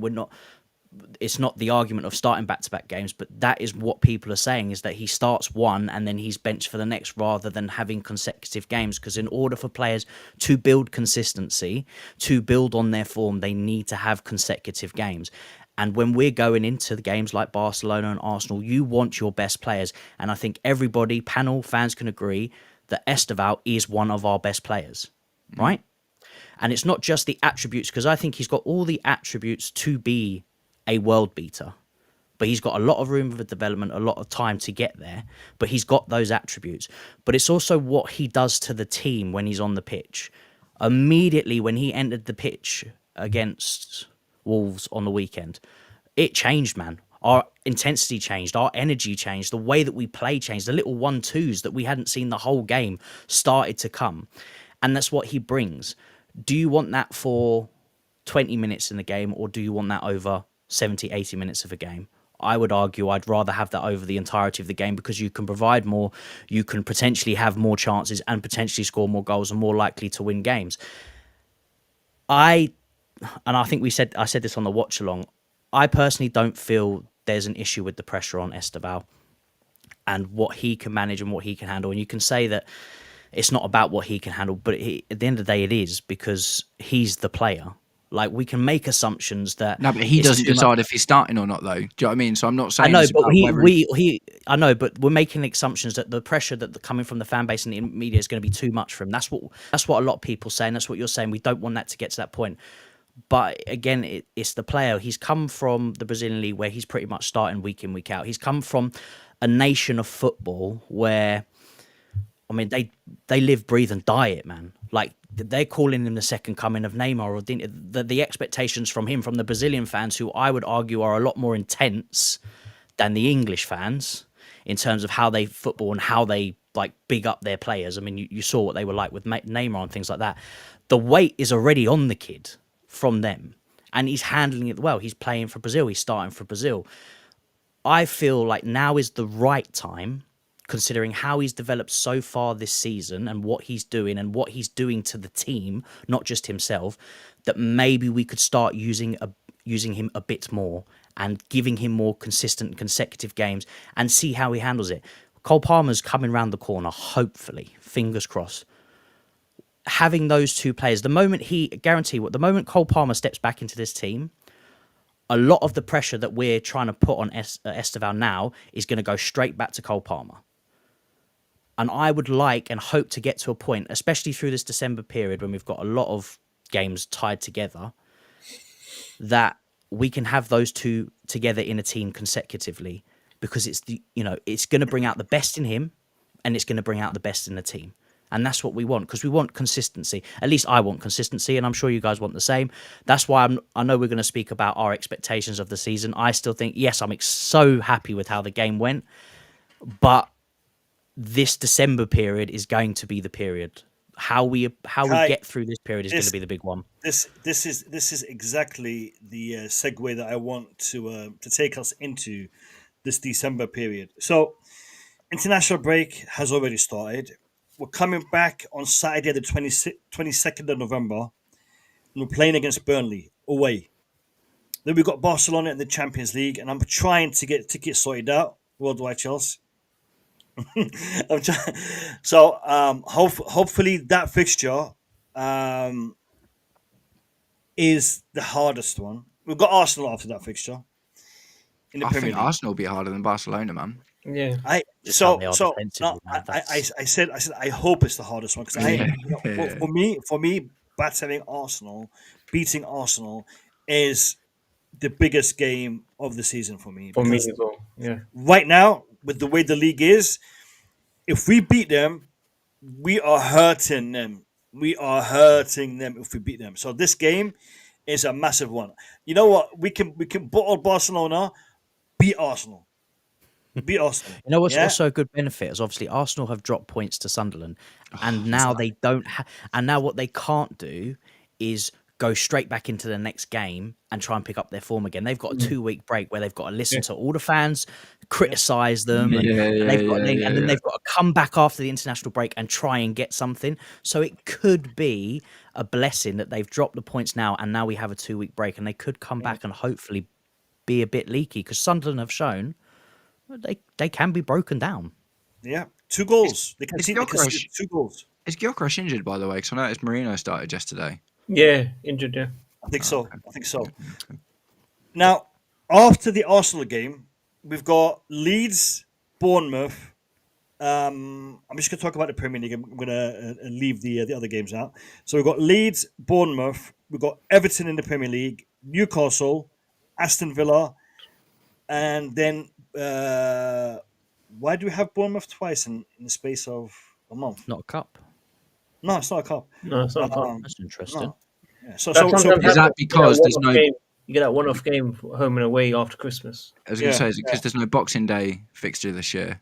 it's not the argument of starting back-to-back games, but that is what people are saying, is that he starts one and then he's benched for the next rather than having consecutive games. Because in order for players to build consistency, to build on their form, they need to have consecutive games. And when we're going into the games like Barcelona and Arsenal, you want your best players. And I think everybody, panel, fans can agree that Estevao is one of our best players, right? And it's not just the attributes, because I think he's got all the attributes to be a world beater, but he's got a lot of room for development, a lot of time to get there, but he's got those attributes. But it's also what he does to the team when he's on the pitch. Immediately when he entered the pitch against Wolves on the weekend, it changed, man. Our intensity changed, our energy changed, the way that we play changed, the little 1-2s that we hadn't seen the whole game started to come. And that's what he brings. Do you want that for 20 minutes in the game, or do you want that over 70, 80 minutes of a game? I would argue I'd rather have that over the entirety of the game, because you can provide more, you can potentially have more chances and potentially score more goals and more likely to win games. I think I said this on the watch along. I personally don't feel there's an issue with the pressure on Estevao and what he can manage and what he can handle. And you can say that it's not about what he can handle, but at the end of the day, it is, because he's the player. Like, we can make assumptions that No, but he doesn't decide if he's starting or not, though. Do you know what I mean? So I'm not saying. I know, but I know, but we're making assumptions that the pressure that coming from the fan base and the media is going to be too much for him. That's what a lot of people say, and that's what you're saying. We don't want that to get to that point. But again, it's the player. He's come from the Brazilian league, where he's pretty much starting week in, week out. He's come from a nation of football where, I mean, they live, breathe, and die it, man. Like, they're calling him the second coming of Neymar. Or the expectations from him, from the Brazilian fans, who I would argue are a lot more intense than the English fans in terms of how they football and how they like big up their players. I mean, you saw what they were like with Neymar and things like that. The weight is already on the kid from them, and he's handling it well. He's playing for Brazil. He's starting for Brazil. I feel like now is the right time, considering how he's developed so far this season and what he's doing to the team, not just himself, that maybe we could start using him a bit more and giving him more consistent consecutive games and see how he handles it. Cole Palmer's coming round the corner, hopefully, fingers crossed. Having those two players, the moment Cole Palmer steps back into this team, a lot of the pressure that we're trying to put on Estevao now is going to go straight back to Cole Palmer. And I would like and hope to get to a point, especially through this December period when we've got a lot of games tied together, that we can have those two together in a team consecutively because it's going to bring out the best in him and it's going to bring out the best in the team. And that's what we want because we want consistency. At least I want consistency, and I'm sure you guys want the same. That's why I know we're going to speak about our expectations of the season. I still think, yes, I'm so happy with how the game went, but this December period is going to be the period. How we get through this period is going to be the big one. This is exactly the segue that I want to take us into this December period. So, international break has already started. We're coming back on Saturday, the 22nd of November, and we're playing against Burnley away. Then we've got Barcelona in the Champions League, and I'm trying to get tickets sorted out. Worldwide, Chelsea. I'm trying. So, hopefully that fixture is the hardest one. We've got Arsenal after that fixture in the I Premier think League. Arsenal will be harder than Barcelona, man. Yeah. Just how they are So defensively, no, man, I said I hope it's the hardest one because Yeah. for me battering Arsenal, beating Arsenal is the biggest game of the season for me For me because as well. Yeah. right now with the way the league is, if we beat them, we are hurting them. We are hurting them if we beat them. So this game is a massive one. You know what? We can bottle Barcelona, beat Arsenal, beat Arsenal. You know what's Yeah, also a good benefit is obviously Arsenal have dropped points to Sunderland, and now exactly. they don't. And now what they can't do is go straight back into the next game and try and pick up their form again. They've got a 2 week break where they've got to listen Yeah. to all the fans, Yeah, criticize them, Yeah, and they've got yeah, and then yeah. they've got to come back after the international break and try and get something. So it could be a blessing that they've dropped the points now, and now we have a 2 week break, and they could come back and hopefully be a bit leaky because Sunderland have shown they can be broken down. yeah. 2 goals. They can Is see. They can see Gyökeres 2 goals. is Gyökeres injured, by the way? Because I noticed Marino started yesterday. Yeah. Injured. Yeah. I think Oh, so. okay. I think so. Okay. Now, after the Arsenal game, we've got Leeds, Bournemouth. I'm just going to talk about the Premier League. I'm going to leave the other games out. So we've got Leeds, Bournemouth. We've got Everton in the Premier League, Newcastle, Aston Villa, and then why do we have Bournemouth twice in the space of a month? Not a cup. No, it's not a cup. No, it's not. That's interesting. No. Yeah. So That so so sometimes Is that happens. because there's no? You get that one-off game home and away after Christmas. I was going to Yeah, say, is it because there's no Boxing Day fixture this year?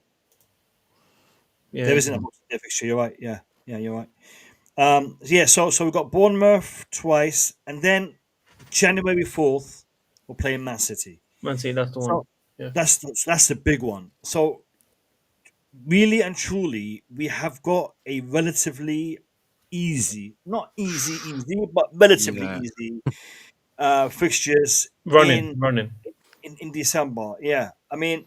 Yeah. there isn't a Boxing fixture. You're right. Yeah, you're right. Yeah, so we've got Bournemouth twice, and then January 4th we're playing Man City. Man City, that's the one. So Yeah. that's the big one. So really and truly, we have got a relatively easy, not easy, but relatively Yeah. easy fixtures Running. in December. Yeah, I mean,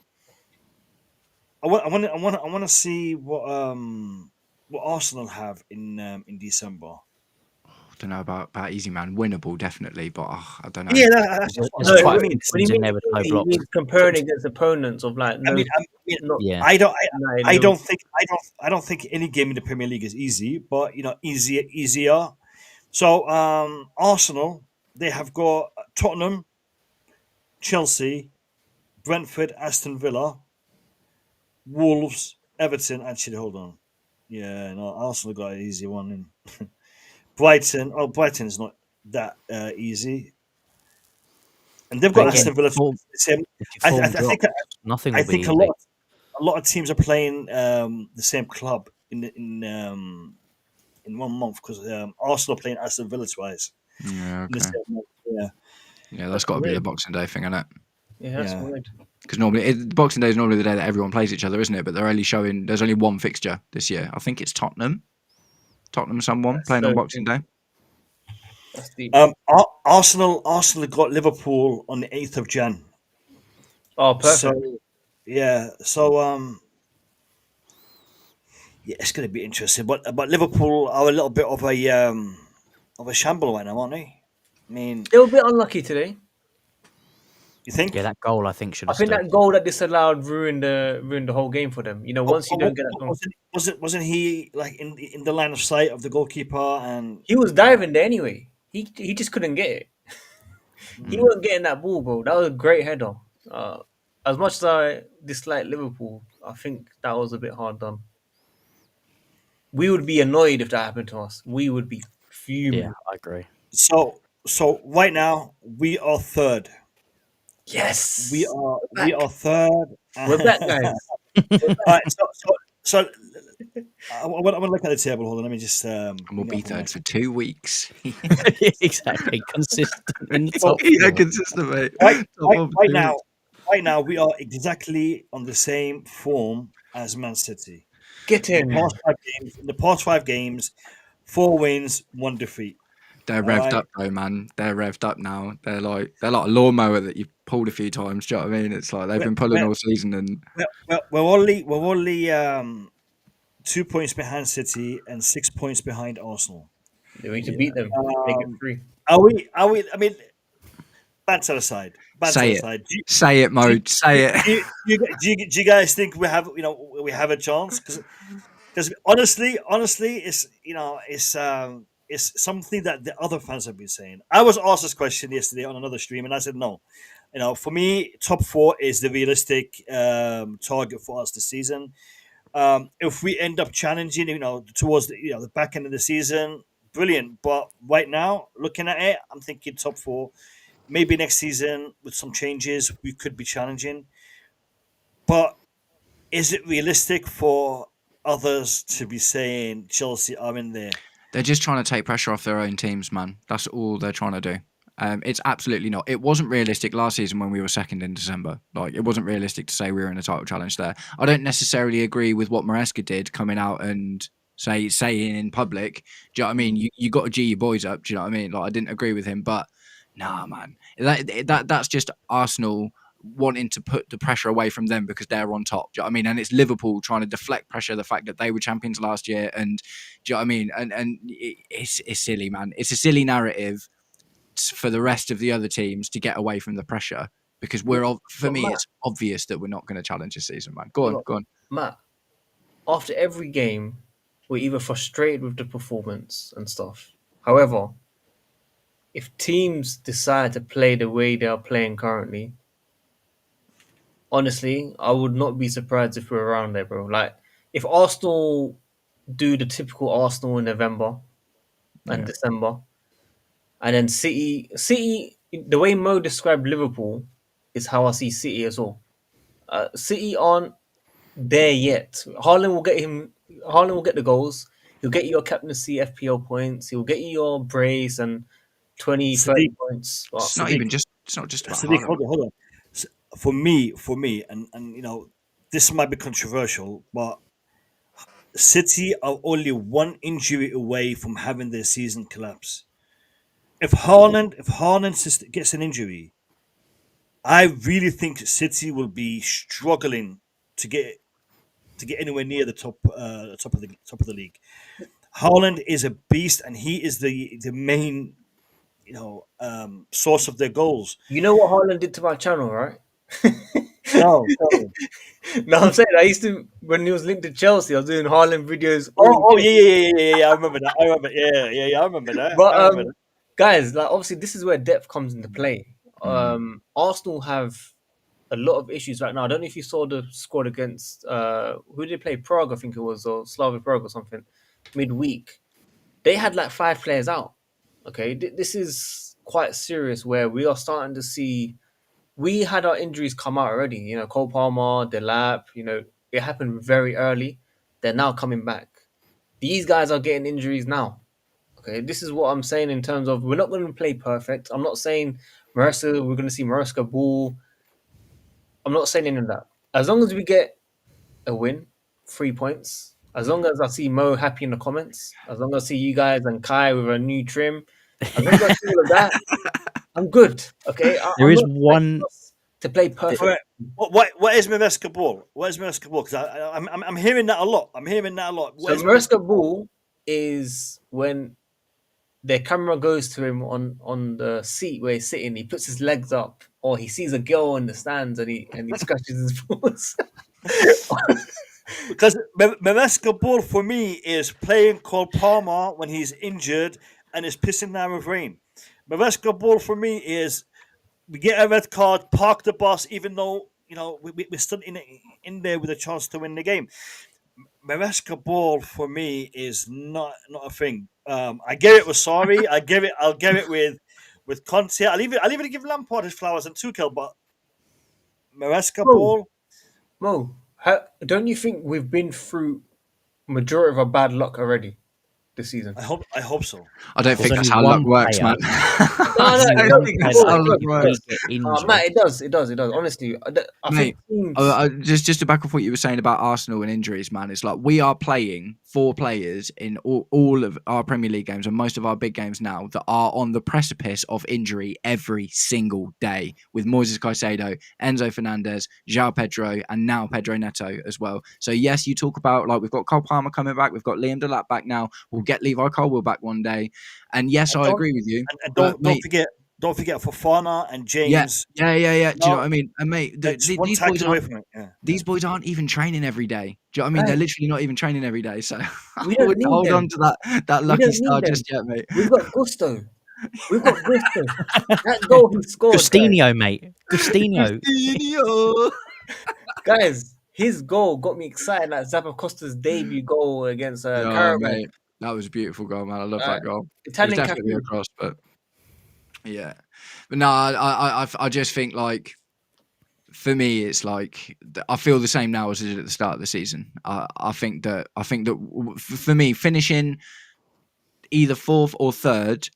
I want to see what Arsenal have in December. I don't know about easy, man. Winnable, definitely, but I don't know. Yeah, that's what There's I quite a mean. few When you teams in mean there with no you blocks. mean comparing against opponents of like no, not Yeah. I no, don't think any game in the Premier League is easy, but easier. So Arsenal, they have got Tottenham, Chelsea, Brentford, Aston Villa, Wolves, Everton. Actually, hold on. Yeah, no, Arsenal got an easy one. In Brighton. Oh, Brighton's not that easy, and they've But got again, Aston Villa. if your Same. form I think drops, nothing I will be think easy. a lot of teams are playing the same club in 1 month because Arsenal playing Aston Villa twice Yeah, in the okay. same month. Yeah, Yeah, that's got to be the Boxing Day thing, isn't it? Yeah, that's Yeah. weird. Because normally Boxing Day is normally the day that everyone plays each other, isn't it? But they're only showing there's only one fixture this year. I think it's Tottenham. Someone playing on so Boxing Day. That's deep. Arsenal have got Liverpool on the 8th of Jan. Oh, perfect. So yeah, so yeah, it's going to be interesting. But Liverpool are a little bit of a shamble right now, aren't they? I mean, They were a bit unlucky today. you think? Yeah, that goal I think should I have think stood. that goal that disallowed ruined the whole game for them. You know, once you don't get that goal, Wasn't he like in the line of sight of the goalkeeper and he was diving there anyway. He just couldn't get it. He wasn't getting that ball, bro. That was a great header. As much as I dislike Liverpool, I think that was a bit hard done. We would be annoyed if that happened to us. We would be Yeah, fuming. I agree. So right now we are third. We Yes, are we're we back. are third. We're back, guys. All right. So I want to look at the table. Hold on. Let me just And we'll bring it be up on my third for 2 weeks. Exactly. Consistent in the So top Yeah, four. consistent, mate. right, Top right, one for right 2 now, weeks. right now we are exactly on the same form as Man City. Get In the in. past 5 games, 4 wins, 1 defeat. They're All revved right. up though, man. They're revved up now. They're like a lawnmower that you've pulled a few times. Do you know what I mean? It's like they've We're, been pulling we're, all season, and we're only 2 points behind City and 6 points behind Arsenal. We need to beat them. Make it Um, free. are we? Are we? I mean, banter aside. Banter say it, aside. say it, Do, Mo, say it. do you guys think we have a chance? Because honestly, it's something that the other fans have been saying. I was asked this question yesterday on another stream, and I said no. For me, top four is the realistic target for us this season. If we end up challenging, towards the back end of the season, brilliant. But right now, looking at it, I'm thinking top four. Maybe next season with some changes, we could be challenging. But is it realistic for others to be saying Chelsea are in there? They're just trying to take pressure off their own teams, man. That's all they're trying to do. It's absolutely not. It wasn't realistic last season when we were second in December. Like, it wasn't realistic to say we were in a title challenge there. I don't necessarily agree with what Maresca did coming out and saying in public. Do you know what I mean? You got to G your boys up. Do you know what I mean? Like, I didn't agree with him, but nah, man. That's just Arsenal wanting to put the pressure away from them because they're on top. Do you know what I mean? And it's Liverpool trying to deflect pressure, the fact that they were champions last year, and do you know what I mean? And it's silly, man. It's a silly narrative for the rest of the other teams to get away from the pressure because for But me, Matt, it's obvious that we're not going to challenge this season, man. Go on, look, go on. Matt, after every game, we're either frustrated with the performance and stuff. However, if teams decide to play the way they are playing currently, honestly, I would not be surprised if we're around there, bro. Like, if Arsenal do the typical Arsenal in November and Yeah. December, and then City, the way Mo described Liverpool is how I see City as well. City aren't there yet. Haaland will get the goals. He'll get you your captaincy FPL points. He'll get you your brace and 20, 30 Sadiq, points. But It's not Sadiq, even just. It's not just about Sadiq, Haaland. hold on. For me, and this might be controversial, but City are only one injury away from having their season collapse. If Haaland gets an injury, I really think City will be struggling to get anywhere near the top of the league. Haaland is a beast, and he is the main source of their goals. you know what Haaland did to my channel, right? No, tell me. No, I'm saying I used to when he was linked to Chelsea. I was doing Haaland videos all Oh, day. yeah. I remember that. I remember. Yeah. I remember that. But I remember that. guys, like obviously this is where depth comes into play. Arsenal have a lot of issues right now. I don't know if you saw the squad against who did they play? Prague, I think it was, or Slavia Prague or something. Midweek, they had like 5 players out. Okay, this is quite serious. Where we are starting to see, we had our injuries come out already. You know, Cole Palmer, Delap. You know, it happened very early. They're now coming back. These guys are getting injuries now. Okay, this is what I'm saying in terms of we're not going to play perfect. I'm not saying Maresca, we're going to see Maresca ball. I'm not saying any of that. As long as we get a win, 3 points. As long as I see Mo happy in the comments. As long as I see you guys and Kai with a new trim. As long as I see all of that, I'm good. Okay, There I'm is not expecting one. us to play perfect. All right. What is Maresca ball? What is Maresca ball? Because I'm hearing that a lot. So What is Maresca Maresca ball? ball is when the camera goes to him on the seat where he's sitting. He puts his legs up, or he sees a girl in the stands, and he scratches his balls. Because Maresca ball for me is playing Cole Palmer when he's injured and it's pissing down with rain. Maresca ball for me is we get a red card, park the bus, even though we're still in there with a chance to win the game. Maresca ball for me is not a thing. I give it with sorry. I'll give it with Conte. I'll even give Lampard his flowers and Tuchel, but Maresca Mo, ball. don't you think we've been through majority of our bad luck already this season? I hope so. I don't There's think that's only how luck one works, player. man. No, There's no, I only don't one think player that's that how I luck think if works. we get Matt, injured. it does. Honestly, I Mate, think teams. just to back off what you were saying about Arsenal and injuries, man. It's like we are playing 4 players in all of our Premier League games and most of our big games now that are on the precipice of injury every single day. With Moises Caicedo, Enzo Fernandez, João Pedro, and now Pedro Neto as well. So yes, you talk about like we've got Cole Palmer coming back, we've got Liam Delap back now. We'll get Levi Colwill back one day, and yes, And I don't agree with you. and But don't mate, forget Fofana and yeah, James. yeah. Do you know No, what I mean? And mate, they're just one these boys tackle away aren't. from it. Yeah, These boys aren't even training every day. Do you know what I mean? They're Guys, literally not even training every day. So I we don't wouldn't need hold on them. to that We lucky don't need star them. just yet, mate. We've got Gusto. We've got Gusto. That goal he scored, Gustino, mate. Gustino. Coutinho. guys. His goal got me excited. Like Zappacosta's debut goal against Yeah, Carabao. mate. That was a beautiful goal, man. I love Uh, that goal. It was Italian definitely cafe. a cross, but yeah. But no, I just think like for me, it's like I feel the same now as I did at the start of the season. I think that for me, finishing either 4th or 3rd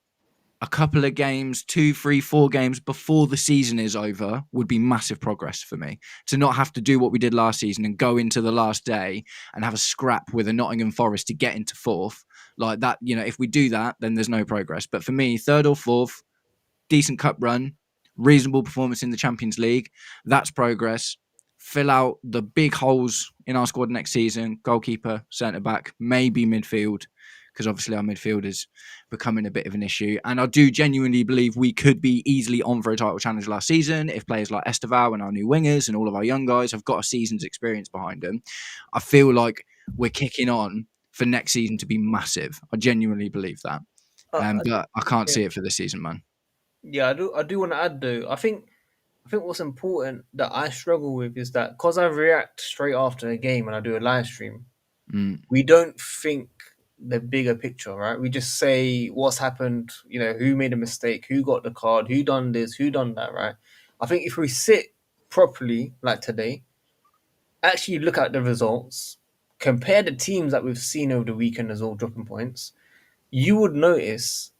a couple of games, 2, 3, 4 games before the season is over would be massive progress for me. To not have to do what we did last season and go into the last day and have a scrap with a Nottingham Forest to get into 4th. Like that, if we do that, then there's no progress. But for me, 3rd or 4th, decent cup run, reasonable performance in the Champions League, that's progress. Fill out the big holes in our squad next season, goalkeeper, centre-back, maybe midfield, because obviously our midfield is becoming a bit of an issue. And I do genuinely believe we could be easily on for a title challenge last season if players like Estevao and our new wingers and all of our young guys have got a season's experience behind them. I feel like we're kicking on for next season to be massive. I genuinely believe that. But I can't see it for this season, man. Yeah, I do want to add though. I think what's important that I struggle with is that because I react straight after a game and I do a live stream, we don't think the bigger picture, right? We just say what's happened, who made a mistake, who got the card, who done this, who done that, right? I think if we sit properly, like today, actually look at the results, compare the teams that we've seen over the weekend as all dropping points, you would notice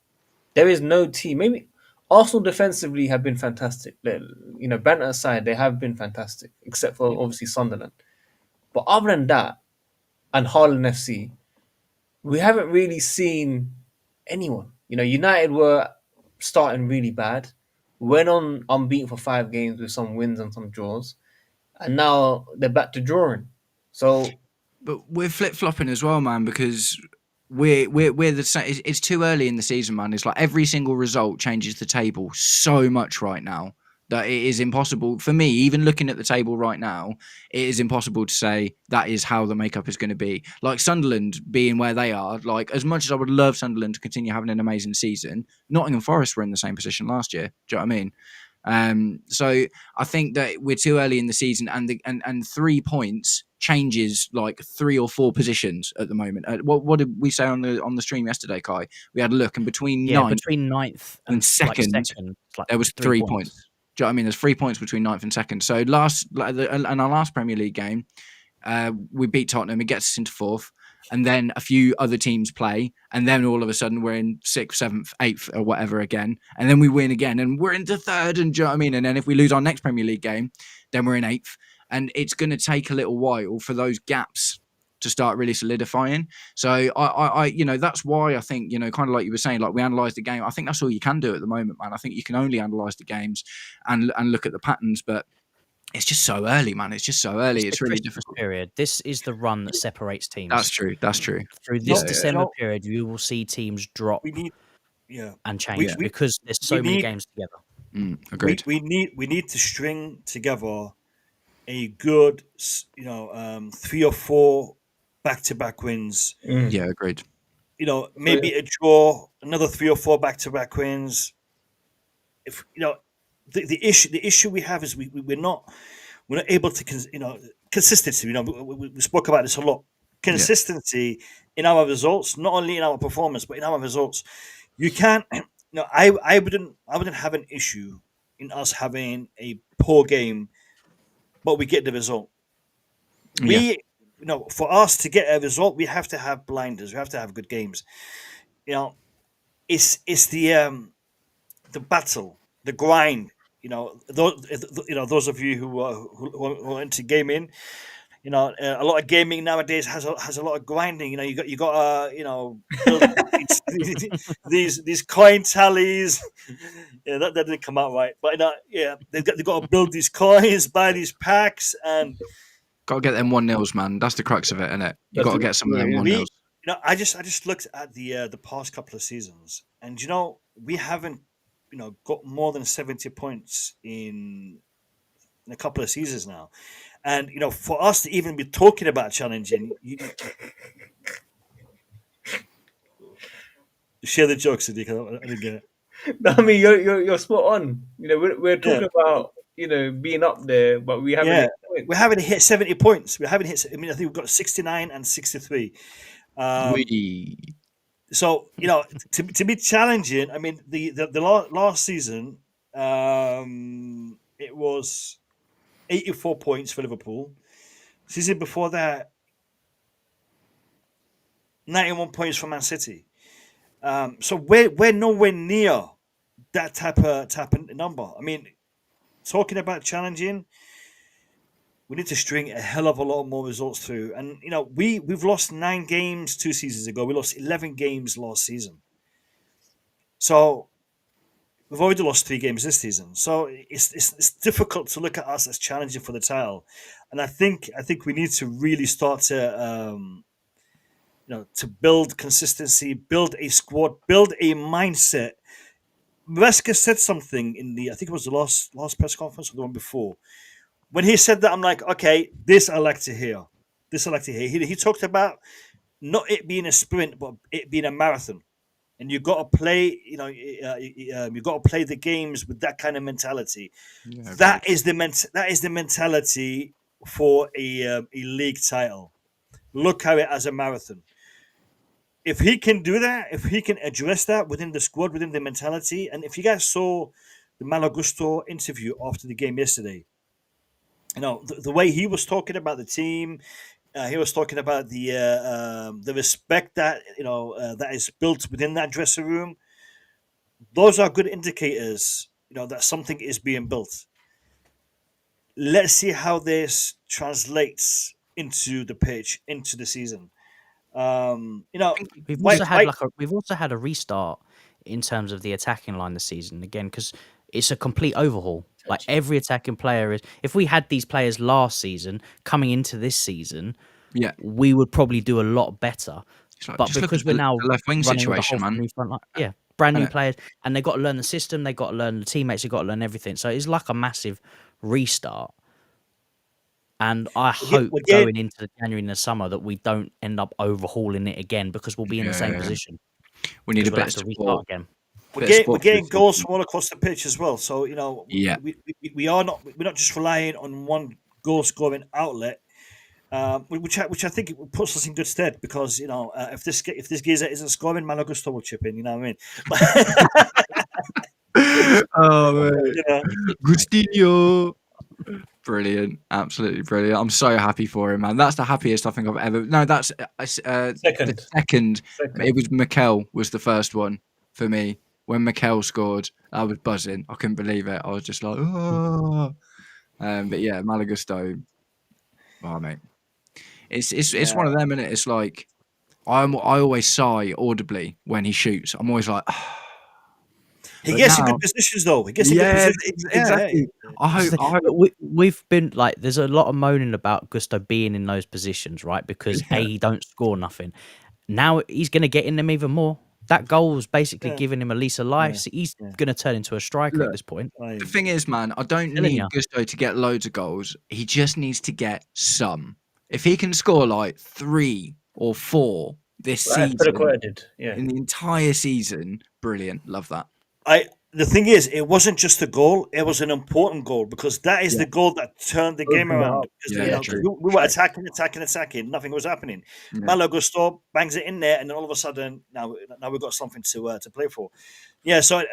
there is no team. Maybe Arsenal defensively have been fantastic. Banter aside, they have been fantastic, except for obviously Sunderland. But other than that, and Haaland FC, we haven't really seen anyone. United were starting really bad, went on unbeaten for 5 games with some wins and some draws, and now they're back to drawing. So But we're flip flopping as well, man, because we're the same. It's too early in the season, man. It's like every single result changes the table so much right now that it is impossible for me. Even looking at the table right now, it is impossible to say that is how the makeup is going to be. Like Sunderland being where they are, like as much as I would love Sunderland to continue having an amazing season, Nottingham Forest were in the same position last year. Do you know what I mean? So I think that we're too early in the season, and 3 points changes like 3 or 4 positions at the moment. What did we say on the stream yesterday, Kai? We had a look, and between Between ninth and and second, it's like there was 3 points. Do you know what I mean? There's 3 points between ninth and second. So in our last Premier League game, we beat Tottenham. It gets us into 4th. And then a few other teams play, and then all of a sudden we're in 6th, 7th, 8th, or whatever again, and then we win again, and we're into 3rd. And do you know what I mean? And then if we lose our next Premier League game, then we're in 8th, and it's going to take a little while for those gaps to start really solidifying. So I that's why I think kind of like you were saying, like we analyse the game. I think that's all you can do at the moment, man. I think you can only analyse the games and look at the patterns, but it's just so early, man. It's just so early. It's really Christmas difficult. period. This is the run that separates teams. That's true. That's true. Through this No, December no, period, you will see teams drop we need. Yeah, and we change we, because there's we so many need games together. Agreed. we need to string together a good 3 or 4 back-to-back wins. Yeah, agreed. maybe a draw, another 3 or 4 back-to-back wins. If the issue we have is we're not able to consistency. We spoke about this a lot. Consistency in our results, not only in our performance but in our results. You can't. I wouldn't have an issue in us having a poor game, but we get the result. We, for us to get a result, we have to have blinders. We have to have good games. It's the battle, the grind. Those of you who are into gaming, a lot of gaming nowadays has a lot of grinding. You got build these coin tallies. Yeah, that didn't come out right, but they've got to build these coins, buy these packs, and Got to get them 1-0s, man. That's the crux of it, isn't it? You got to get some of them 1-0s. I just looked at the past couple of seasons, and we haven't got more than 70 points in a couple of seasons now. And for us to even be talking about challenging, share the jokes, Sadiq. I didn't get it. No, I mean, you're spot on. We're talking about being up there, but we haven't. We haven't hit 70 points. We haven't hit. I mean, I think we've got 69 and 63. So to be challenging. I mean, the last season, it was 84 points for Liverpool. Season before that, 91 points for Man City. So we're nowhere near that type of number. I mean, talking about challenging, we need to string a hell of a lot more results through. And we've lost 9 games 2 seasons ago. We lost 11 games last season. So we've already lost 3 games this season. So it's difficult to look at us as challenging for the title. And I think we need to really start to to build consistency, build a squad, build a mindset. Maresca said something in I think it was the last press conference or the one before. When he said that, I'm like, okay, this I like to hear. He talked about not it being a sprint, but it being a marathon. And you got to play, you got to play the games with that kind of mentality. Yeah, that is the mentality for a league title. Look at it as a marathon. If he can do that, if he can address that within the squad, within the mentality, and if you guys saw the Malagusto interview after the game yesterday, the way he was talking about the team, he was talking about the respect that that is built within that dressing room. Those are good indicators, that something is being built. Let's see how this translates into the pitch, into the season. We've also had a restart in terms of the attacking line this season again, because it's a complete overhaul. Like every attacking player is. If we had these players last season coming into this season, we would probably do a lot better. But because we're now left wing running situation, the whole man. front line, brand new players, and they've got to learn the system, they've got to learn the teammates, they've got to learn everything. So it's like a massive restart. And I hope going into the January and the summer that we don't end up overhauling it again, because we'll be in the same position. We need a bit of support again. We're getting goals from all across the pitch as well. So we're not just relying on one goal scoring outlet, which I think it puts us in good stead, because if this geezer isn't scoring, Malagusto will chip in. You know what I mean? Oh man, Gustinho. Brilliant, absolutely brilliant. I'm so happy for him, man. That's the happiest I think I've ever. No, that's second. The second. It was Mikel was the first one for me. When Mikel scored, I was buzzing. I couldn't believe it. I was just like, oh. But yeah, Malagusto. Oh mate, it's one of them, innit? It's like I always sigh audibly when he shoots. I'm always like. He gets in good positions, though. He gets in good positions. Exactly. I hope we've been like, there's a lot of moaning about Gusto being in those positions, right? Because he don't score nothing. Now he's going to get in them even more. That goal was basically giving him a lease of life. So he's going to turn into a striker at this point. The thing is, man, I don't need Gusto to get loads of goals. He just needs to get some. If he can score like 3 or 4, this I put it season, credited. Yeah. in the entire season, brilliant. Love that. The thing is, it wasn't just a goal; it was an important goal because that is Yeah. the goal that turned the game Opened it around. up. Because Yeah, you know, true. we were attacking, nothing was happening. Yeah. Malo Gusto bangs it in there, and then all of a sudden, now we've got something to play for. Yeah, so an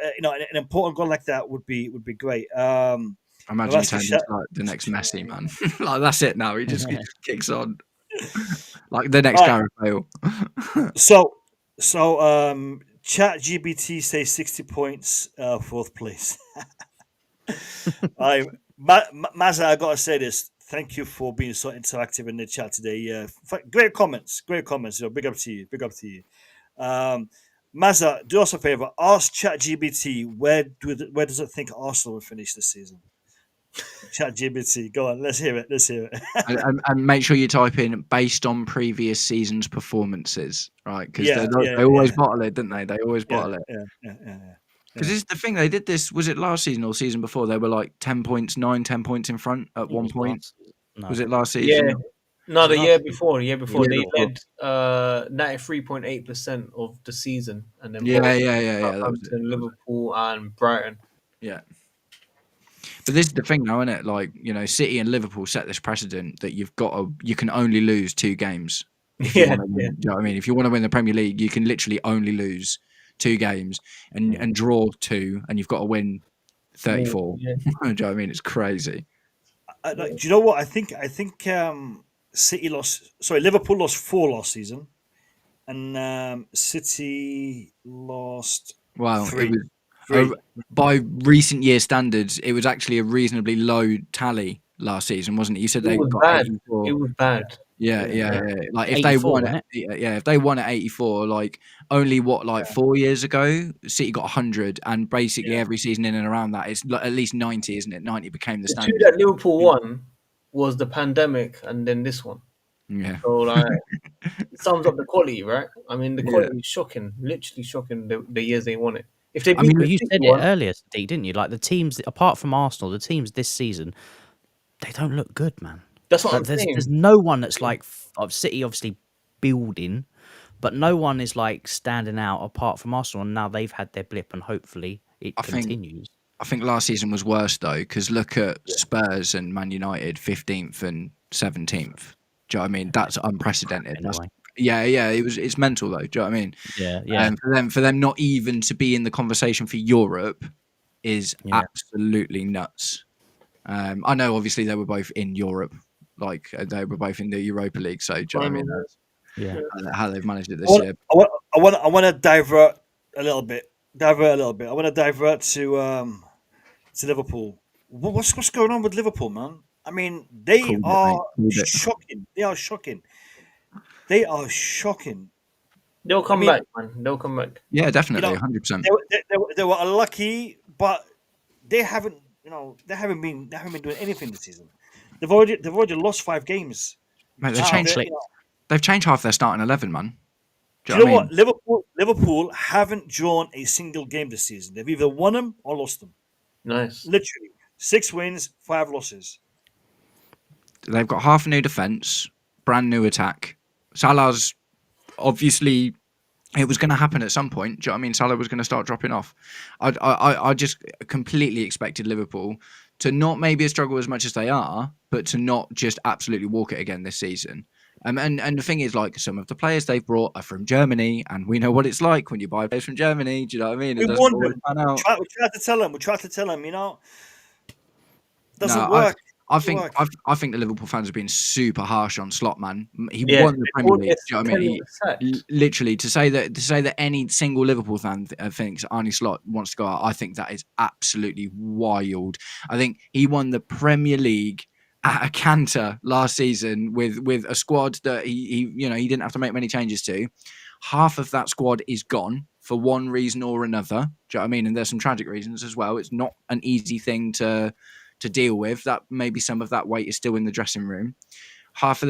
important goal like that would be great. Imagine he turns into like the next Messi, man. Like that's it now. He just kicks on like the next All right. Gareth Bale. So, Chat GBT says 60 points, fourth place. Mazza, I gotta say this. Thank you for being so interactive in the chat today. Great comments, great comments. Big up to you, big up to you. Mazza, do us a favor. Ask ChatGPT where does it think Arsenal will finish this season? ChatGPT, go on. Let's hear it. Let's hear it. and make sure you type in based on previous seasons' performances, right? Because Yeah, they always bottle it, don't they? They always bottle it. yeah. Because this is the thing, they did this, was it last season or season before? They were like 10 points in front at one point. No. Was it last Yeah. season? No, Was it the last year season? before. The year before, Year they before. led 93.8% of the season, and then Yeah. both That was it. Southampton, Liverpool, and Brighton. Yeah. But this is the thing now, isn't it? Like, City and Liverpool set this precedent that you can only lose 2 games. If you want to win, do you know what I mean? If you want to win the Premier League, you can literally only lose 2 games and draw 2, and you've got to win 34. Yeah. Do you know what I mean? It's crazy. Do you know what I think? City lost. Sorry, Liverpool lost 4 last season, and City lost Well, 3. it was 3. by recent year standards, it was actually a reasonably low tally last season, wasn't it? You said It they was got bad. 84. It was bad. Yeah. Like if 84, they won wasn't if they won at 84, like only 4 years ago, City got 100, and basically every season in and around that, it's at least 90, isn't it? 90 became the The 2 standard. that Liverpool won was the pandemic, and then this one. Yeah. So it sums up the quality, right? I mean, the quality is shocking, literally shocking. The years they won it. If they beat Well, the you City said it one, earlier, Steve, didn't you? Like the teams, apart from Arsenal, the teams this season, they don't look good, man. that's what Like, I'm there's saying. no one that's like of City, obviously building, but no one is like standing out apart from Arsenal. And now they've had their blip, and hopefully it continues. I think last season was worse though, because look at Spurs and Man United, 15th and 17th. Do you know what I mean? That's unprecedented. Anyway. It's mental though. Do you know what I mean? Yeah. For them not even to be in the conversation for Europe is absolutely nuts. I know obviously they were both in Europe, like they were both in the Europa League. So do you know what I mean? That's how they've managed it this year. I want to divert a little bit. I want to divert to Liverpool. What's going on with Liverpool, man? I mean, they are shocking. They are shocking. They'll come back, man. They'll come back. Yeah, definitely, 100%. They were unlucky, but they haven't been doing anything this season. They've already lost 5 games. Mate, they've changed half their starting 11, man. Do you know what? Liverpool haven't drawn a single game this season. They've either won them or lost them. Nice. Literally 6 wins, 5 losses. They've got half a new defence, brand new attack. Salah's obviously, it was going to happen at some point. Do you know what I mean? Salah was going to start dropping off. I just completely expected Liverpool to not maybe struggle as much as they are, but to not just absolutely walk it again this season. And the thing is, like, some of the players they've brought are from Germany, and we know what it's like when you buy players from Germany. Do you know what I mean? We tried to tell them, doesn't work. I think the Liverpool fans have been super harsh on Slot, man. He won the Premier League. Do you know what I mean? Literally, to say that any single Liverpool fan thinks Arne Slot wants to go out, I think that is absolutely wild. I think he won the Premier League at a canter last season with a squad that he didn't have to make many changes to. Half of that squad is gone for one reason or another. Do you know what I mean? And there's some tragic reasons as well. It's not an easy thing to deal with. That maybe some of that weight is still in the dressing room. Half of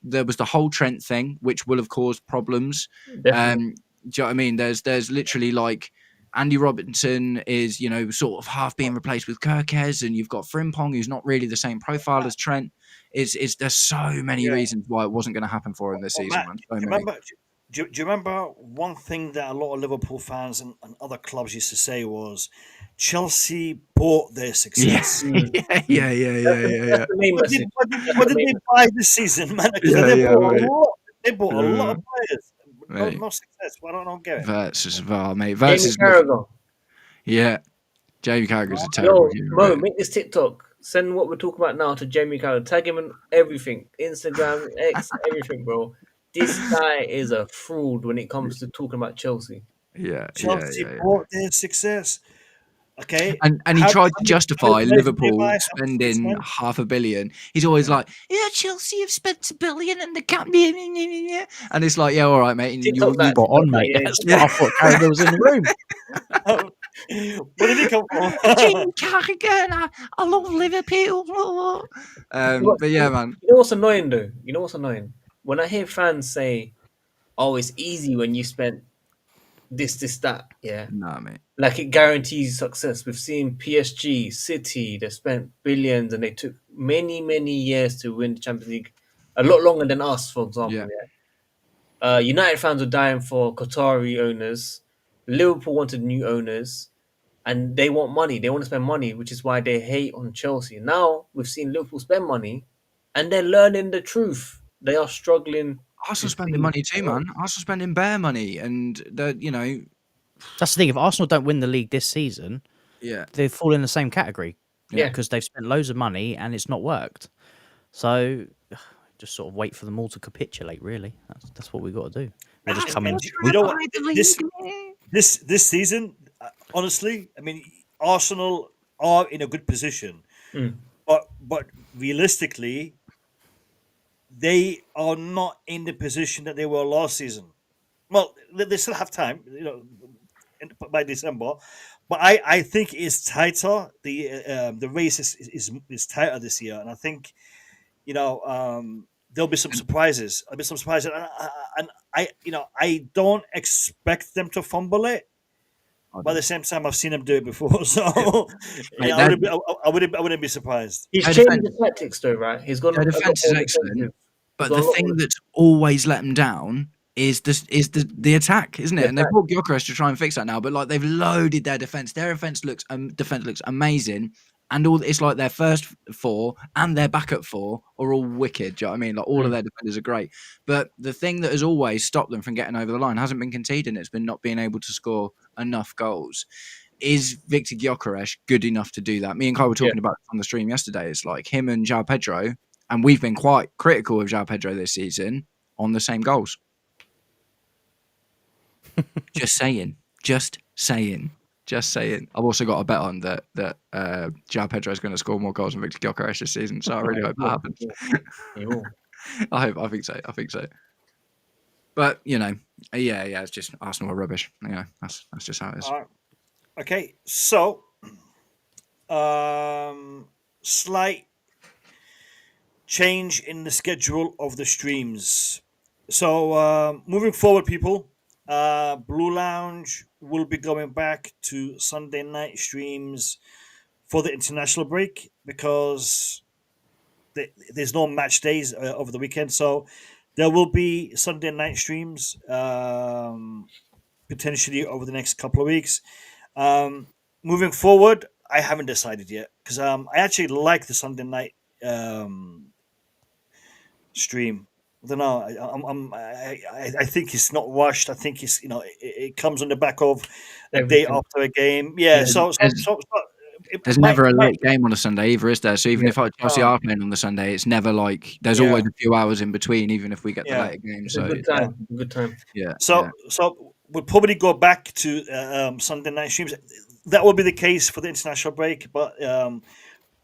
there was the whole Trent thing, which will have caused problems. Do you know what I mean? There's literally like Andy Robertson is, sort of half being replaced with Kirkes, and you've got Frimpong, who's not really the same profile as Trent. There's so many reasons why it wasn't going to happen for him this season, Matt, man. do do you remember one thing that a lot of Liverpool fans and other clubs used to say was Chelsea bought their Yeah, success. Mm. yeah, yeah, yeah, yeah, yeah, That's yeah, the main message. That's What the did main they message. buy this season, man? Because yeah, they yeah, bought a mate. lot. They bought a lot Yeah, of players. No, mate. no success. Well, I don't get it. Verts as well, mate. Verts Jamie is Carragher. yeah. Jamie Carragher's a terrible Yo, human, Mo, mate. make this TikTok. Send what we're talking about now to Jamie Carragher. Tag him in everything. Instagram, X, everything, bro. This guy is a fraud when it comes to talking about Chelsea. Yeah, yeah, Chelsea yeah, yeah. bought their success. Okay, And he tried to how many justify players did they Liverpool buy? How many six spending men? 500 million. He's always Yeah. like, "Yeah, Chelsea have spent 1 billion and the cap." And it's like, "Yeah, all right, mate." And TikTok you that, Spot TikTok on, that, mate. yeah. That's what I thought Carragher was in the room. Where did he come from? Jamie Carragher, I love Liverpool. But But yeah, man. you know what's annoying though? You know what's annoying? When I hear fans say, "Oh, it's easy when you spent this, that," yeah, Nah, mate. like it guarantees success. We've seen PSG, City, they spent billions and they took many, many years to win the Champions League, a lot longer than us, for Yeah. example. Yeah. United fans were dying for Qatari owners. Liverpool wanted new owners, and they want money. They want to spend money, which is why they hate on Chelsea. Now we've seen Liverpool spend money, and they're learning the truth. They are struggling to Arsenal spending see. money too, man. Arsenal spending bare money, and That's the thing. If Arsenal don't win the league this season, yeah, they fall in the same category yeah. Yeah, because they've spent loads of money and it's not worked. So just sort of wait for them all to capitulate. Really, that's what we've got to do. We'll just come in. Do you know what? This season, honestly, I mean, Arsenal are in a good position, Mm. but realistically, they are not in the position that they were last season. Well, they still have time, by December, but I think it's tighter. The race is tighter this year, and I think there'll be some surprises. There'll be some surprises, and I don't expect them to fumble it. But at the same time, I've seen them do it before, so Mate, I wouldn't be surprised. He's their changed defense, the tactics, though, right? He's gone a their lot defense is more excellent. defensive. He's But gone the a lot thing more that's always let them down is the attack, isn't it? And they've attack. brought Gyökeres to try and fix that now. But like they've loaded their defense. Their defense looks amazing, and all it's like their first four and their backup four are all wicked. Do you know what I mean? Like all of Mm. their defenders are great. But the thing that has always stopped them from getting over the line hasn't been conceding. It's been not being able to score enough goals. Is Victor Gyökeres good enough to do that? Me and Kai were Yeah. talking about it on the stream yesterday. It's like him and João Pedro. And we've been quite critical of João Pedro this season on the same goals. Just saying. Just saying. Just saying. I've also got a bet on that João Pedro is going to score more goals than Victor Gyökeres this season. So I really hope that happens. He will. I think so. But yeah. It's just Arsenal are rubbish. That's just how it is. All right. Okay, so slight change in the schedule of the streams. So moving forward, people, Blue Lounge will be going back to Sunday night streams for the international break because there's no match days over the weekend. So there will be Sunday night streams potentially over the next couple of weeks. Moving forward, I haven't decided yet because I actually like the Sunday night stream. I don't know. I think it's not rushed. I think it comes on the back of a day Everything. after a game. Yeah. Yeah. There's It never a might, late game on a Sunday either, is there? So even if Chelsea Oh. are playing on the Sunday, it's never like there's Yeah. always a few hours in between, even if we get the Yeah. later game. It's So a good time. Good time. yeah, So we'll probably go back to Sunday night streams. That will be the case for the international break, but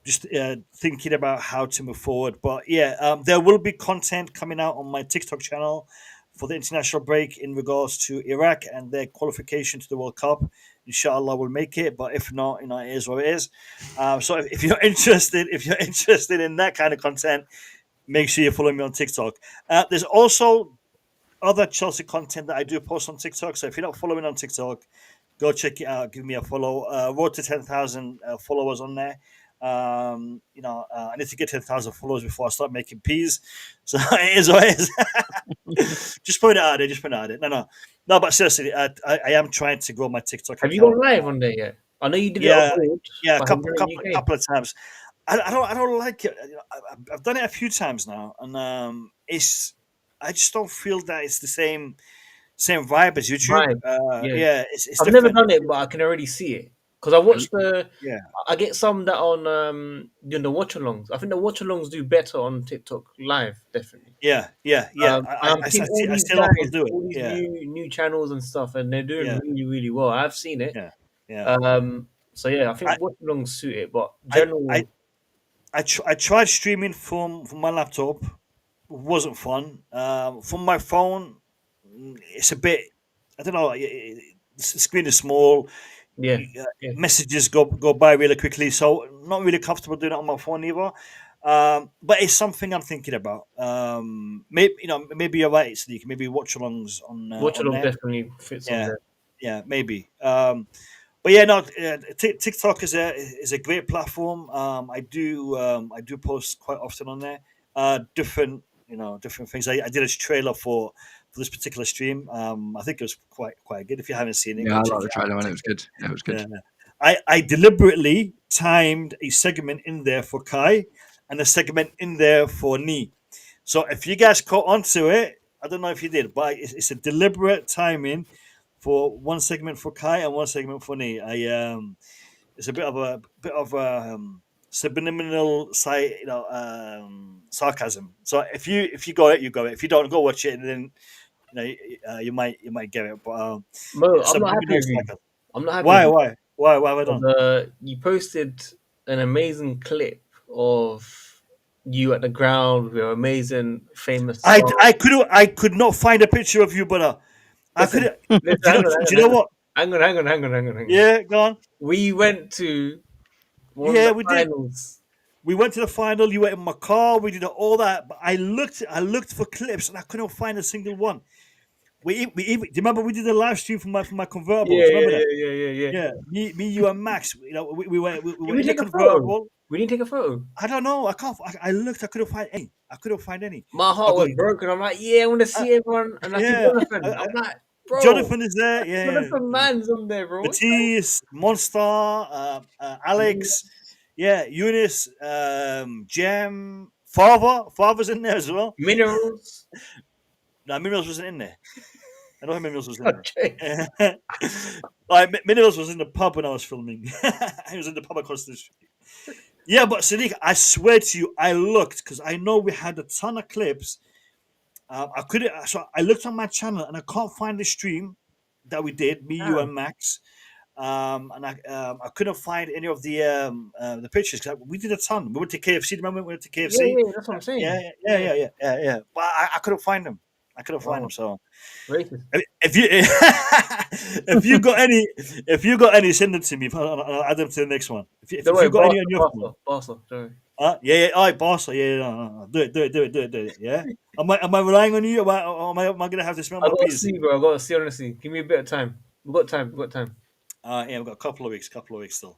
just thinking about how to move forward. But yeah, there will be content coming out on my TikTok channel for the international break in regards to Iraq and their qualification to the World Cup. Inshallah, we'll make it, but if not, it is what it is. So if you're interested in that kind of content, make sure you follow me on TikTok. There's also other Chelsea content that I do post on TikTok. So if you're not following on TikTok, go check it out. Give me a follow. Road to 10,000 followers on there. I need to get 10,000 followers before I start making peas. So it is what it is. Just put it out there. Just put it out there. No. But seriously, I am trying to grow my TikTok Have you account. gone live on there yet? I know you did it Yeah, abroad. yeah, a but have you couple, done it couple, in UK? couple of times. I don't like it. I've done it a few times now, and I just don't feel that it's the same vibe as YouTube. Right. Yeah. Yeah, it's I've never different. done it, but I can already see it because I watched the. Yeah, I get some that on the watch alongs. I think the watch alongs do better on TikTok live, definitely. yeah. I've I seen all see these a lot of guys, people do it. all these Yeah, new channels and stuff, and they're doing yeah, really, really well. I've seen it. yeah, yeah. So yeah, I think I, watch alongs suit it, but I, I, general, I tried streaming from my laptop. It wasn't fun. From my phone, it's a bit. I don't know. The screen is small. yeah, yeah. Messages go by really quickly, so not really comfortable doing it on my phone either. But it's something I'm thinking about. Maybe you're right, Sneak. Maybe watch alongs Watch on along there. definitely fits on Yeah, there. yeah, maybe. But yeah, no. TikTok is a great platform. I do post quite often on there. Different things. I did a trailer for this particular stream. I think it was quite good. If you haven't seen it, Yeah, go I check like the it trailer out. and it was good. It was good. Yeah. I deliberately timed a segment in there for Kai and a segment in there for Ni. So if you guys caught onto it, I don't know if you did, but it's a deliberate timing for one segment for Kai and one segment for Ni. It's a bit of subliminal sarcasm. So if you got it, you got it. If you don't, go watch it, and then you might get it. But Mo, I'm not happy subliminal with you. sarcasm. I'm not happy with Why? you. Why have I done? You posted an amazing clip of you at the ground with your amazing famous song. I could not find a picture of you, but I Listen, could. listen, Do you know what? hang on. Yeah, go on. We went to one of Yeah, the we did. finals. We went to the final. You were in my car. We did all that. But I looked for clips and I couldn't find a single one. Do you remember we did a live stream from my convertible? Yeah, Do you remember that? yeah. Yeah, me, you, and Max. We Did were we in the take a photo? convertible. We didn't take a photo. I don't know. I can't. I looked. I couldn't find any. My I heart got was broken. I'm like, yeah, I want to see everyone. And I see yeah. Jonathan. I'm like, bro, Jonathan is there. Yeah. Jonathan Mann's on there, bro. Matisse, Monster, Alex, yeah, Eunice, Jem, Father's in there as well. Minerals. No, Minerals wasn't in there. I know Minerals was in there. Okay. Minerals was in the pub when I was filming. He was in the pub across the street. Yeah, but Sadiq, I swear to you, I looked because I know we had a ton of clips. I couldn't, so I looked on my channel and I can't find the stream that we did, me, you, and Max. And I couldn't find any of the pictures. We did a ton. We went to KFC. Remember we went to KFC? Yeah, that's what I'm saying. Yeah. But I couldn't find them. Wow. So Racist. if you if you got any, send them to me. I'll add them to the next one. If you got any on your phone, Barca, sorry. yeah. All right, Barca. Yeah. No. Do it. Yeah. Am I relying on you? Am I gonna have to smell I my gotta peas? see, bro. I gotta see, honestly. Give me a bit of time. We've got time. Yeah, we've got a couple of weeks still.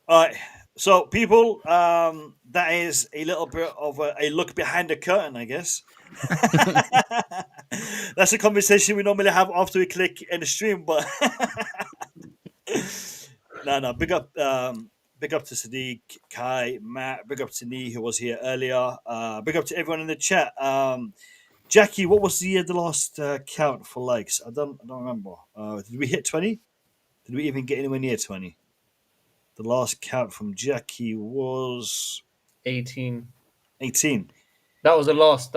All right. So, people, that is a little bit of a look behind the curtain, I guess. That's a conversation we normally have after we click in the stream, but no. Big up to Sadiq, Kai, Matt. Big up to Nee, who was here earlier. Big up to everyone in the chat. Jackie, what was the last count for likes? I don't remember. Did we hit 20? Did we even get anywhere near 20? The last count from Jackie was 18. 18. That was the last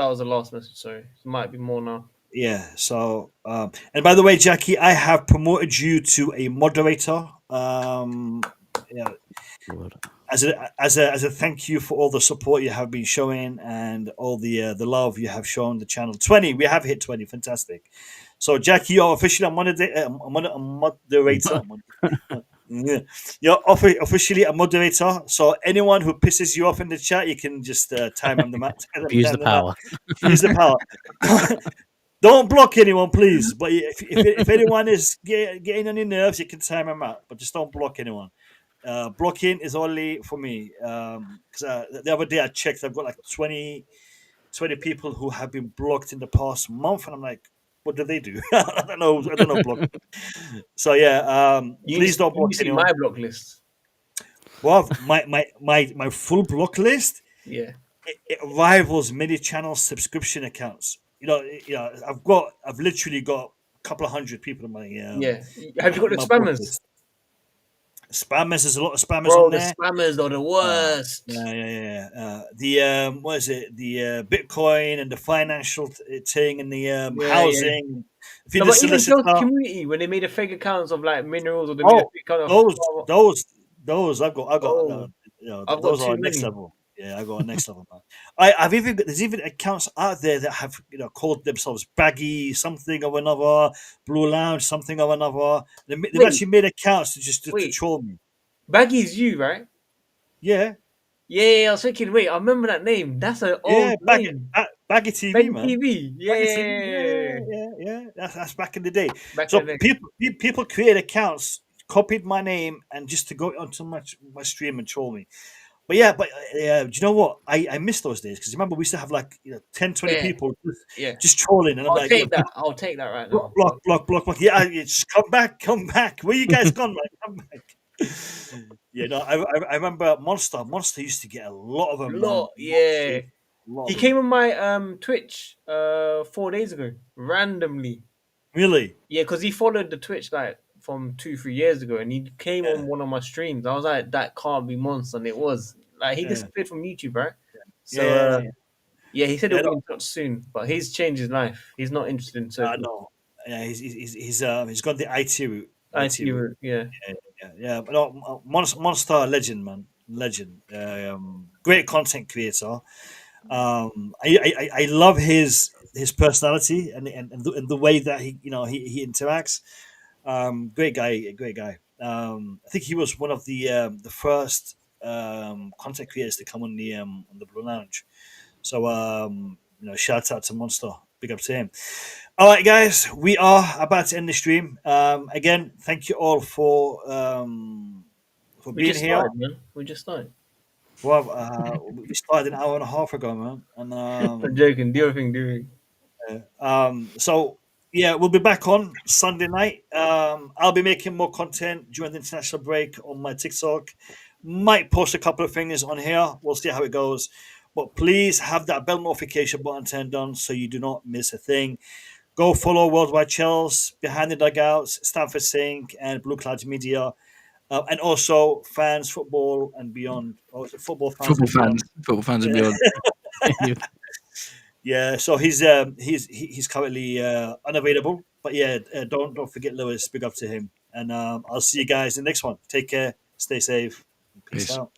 message, sorry. It might be more now. Yeah, so and by the way, Jackie, I have promoted you to a moderator. Yeah, as a thank you for all the support you have been showing and all the love you have shown the channel. 20, we have hit 20, fantastic. So Jackie, you're officially a moderator. Yeah. You're officially a moderator. So anyone who pisses you off in the chat, you can just time them out. Use the power. Use the power. Don't block anyone, please. But if anyone is getting on your nerves, you can time them out. But just don't block anyone. Blocking is only for me because the other day I checked. I've got like 20 people who have been blocked in the past month, and I'm like, what do they do? I don't know. I don't know block. So yeah, please don't You need block to see anyone. my block list. Well, my full block list Yeah. it rivals many channel subscription accounts. I've literally got a couple of hundred people in my Yeah. Have you got the my block spammers? list. Spammers, there's a lot of spammers on Bro, the there. spammers are the worst. The what is it? The Bitcoin and the financial thing and the Yeah, yeah. housing. If you're No, the but even solicitor, Chelsea community, when they made a fake accounts of like minerals or they made a oh, fake account of those, those, those. I've got. oh, I've got Those too are next many. level. Yeah, I got a next level, man. I've even there's even accounts out there that have called themselves Baggy something or another, Blue Lounge something or another. They've Wait, actually made accounts to wait. troll me. Baggy's you, right? Yeah, Yeah, yeah, I was thinking, wait, I remember that name. That's an yeah, old name. Baggy TV, Baggy man. TV. Baggy TV, yeah, Yeah. yeah. That's back in the day. Back So in the day. people create accounts, copied my name, and just to go onto my stream and troll me. But yeah, do you know what? I miss those days because remember we used to have like 10, 20 Yeah, people yeah. just trolling, and I'm I'll like, take that. I'll take that right block, now. block, block, block, block. Yeah, just come back. Where you guys gone, man? Come back. Yeah, no, I remember Monster used to get a lot of them, man. Lot, yeah. A lot He of them. came on my Twitch 4 days ago, randomly. Really? Yeah, because he followed the Twitch like from 2, 3 years ago, and he came Yeah, on one of my streams. I was like, that can't be Monster, and it was. Like he yeah, disappeared from YouTube, right? yeah, So yeah. Yeah. yeah, he said Yeah, he'll be no, in touch soon, but he's changed his life. He's not interested in I social. know. Yeah, he's got the IT route. IT IT route. route, yeah. Yeah. But no, Monster legend, man, legend. Great content creator. I love his personality and the way that he interacts. Great guy, great guy. I think he was one of the first content creators to come on the Blue Lounge. So shout out to Monster. Big up to him. All right, guys, we are about to end the stream. Again, thank you all for We being just here. started, man. We just started. Well, we started an hour and a half ago, man, and I'm joking. Do your thing, do your thing. so yeah, we'll be back on Sunday night. I'll be making more content during the international break on my TikTok. Might post a couple of things on here. We'll see how it goes. But please have that bell notification button turned on so you do not miss a thing. Go follow Worldwide Chels, Behind the Dugouts, Stanford Sink, and Blue Clouds Media, and also Fans Football and Beyond. Or is it Football Fans and Beyond? Football fans and beyond. Yeah, so he's currently unavailable, but yeah, don't forget Lewis. Big up to him, and I'll see you guys in the next one. Take care, stay safe, peace Peace. out.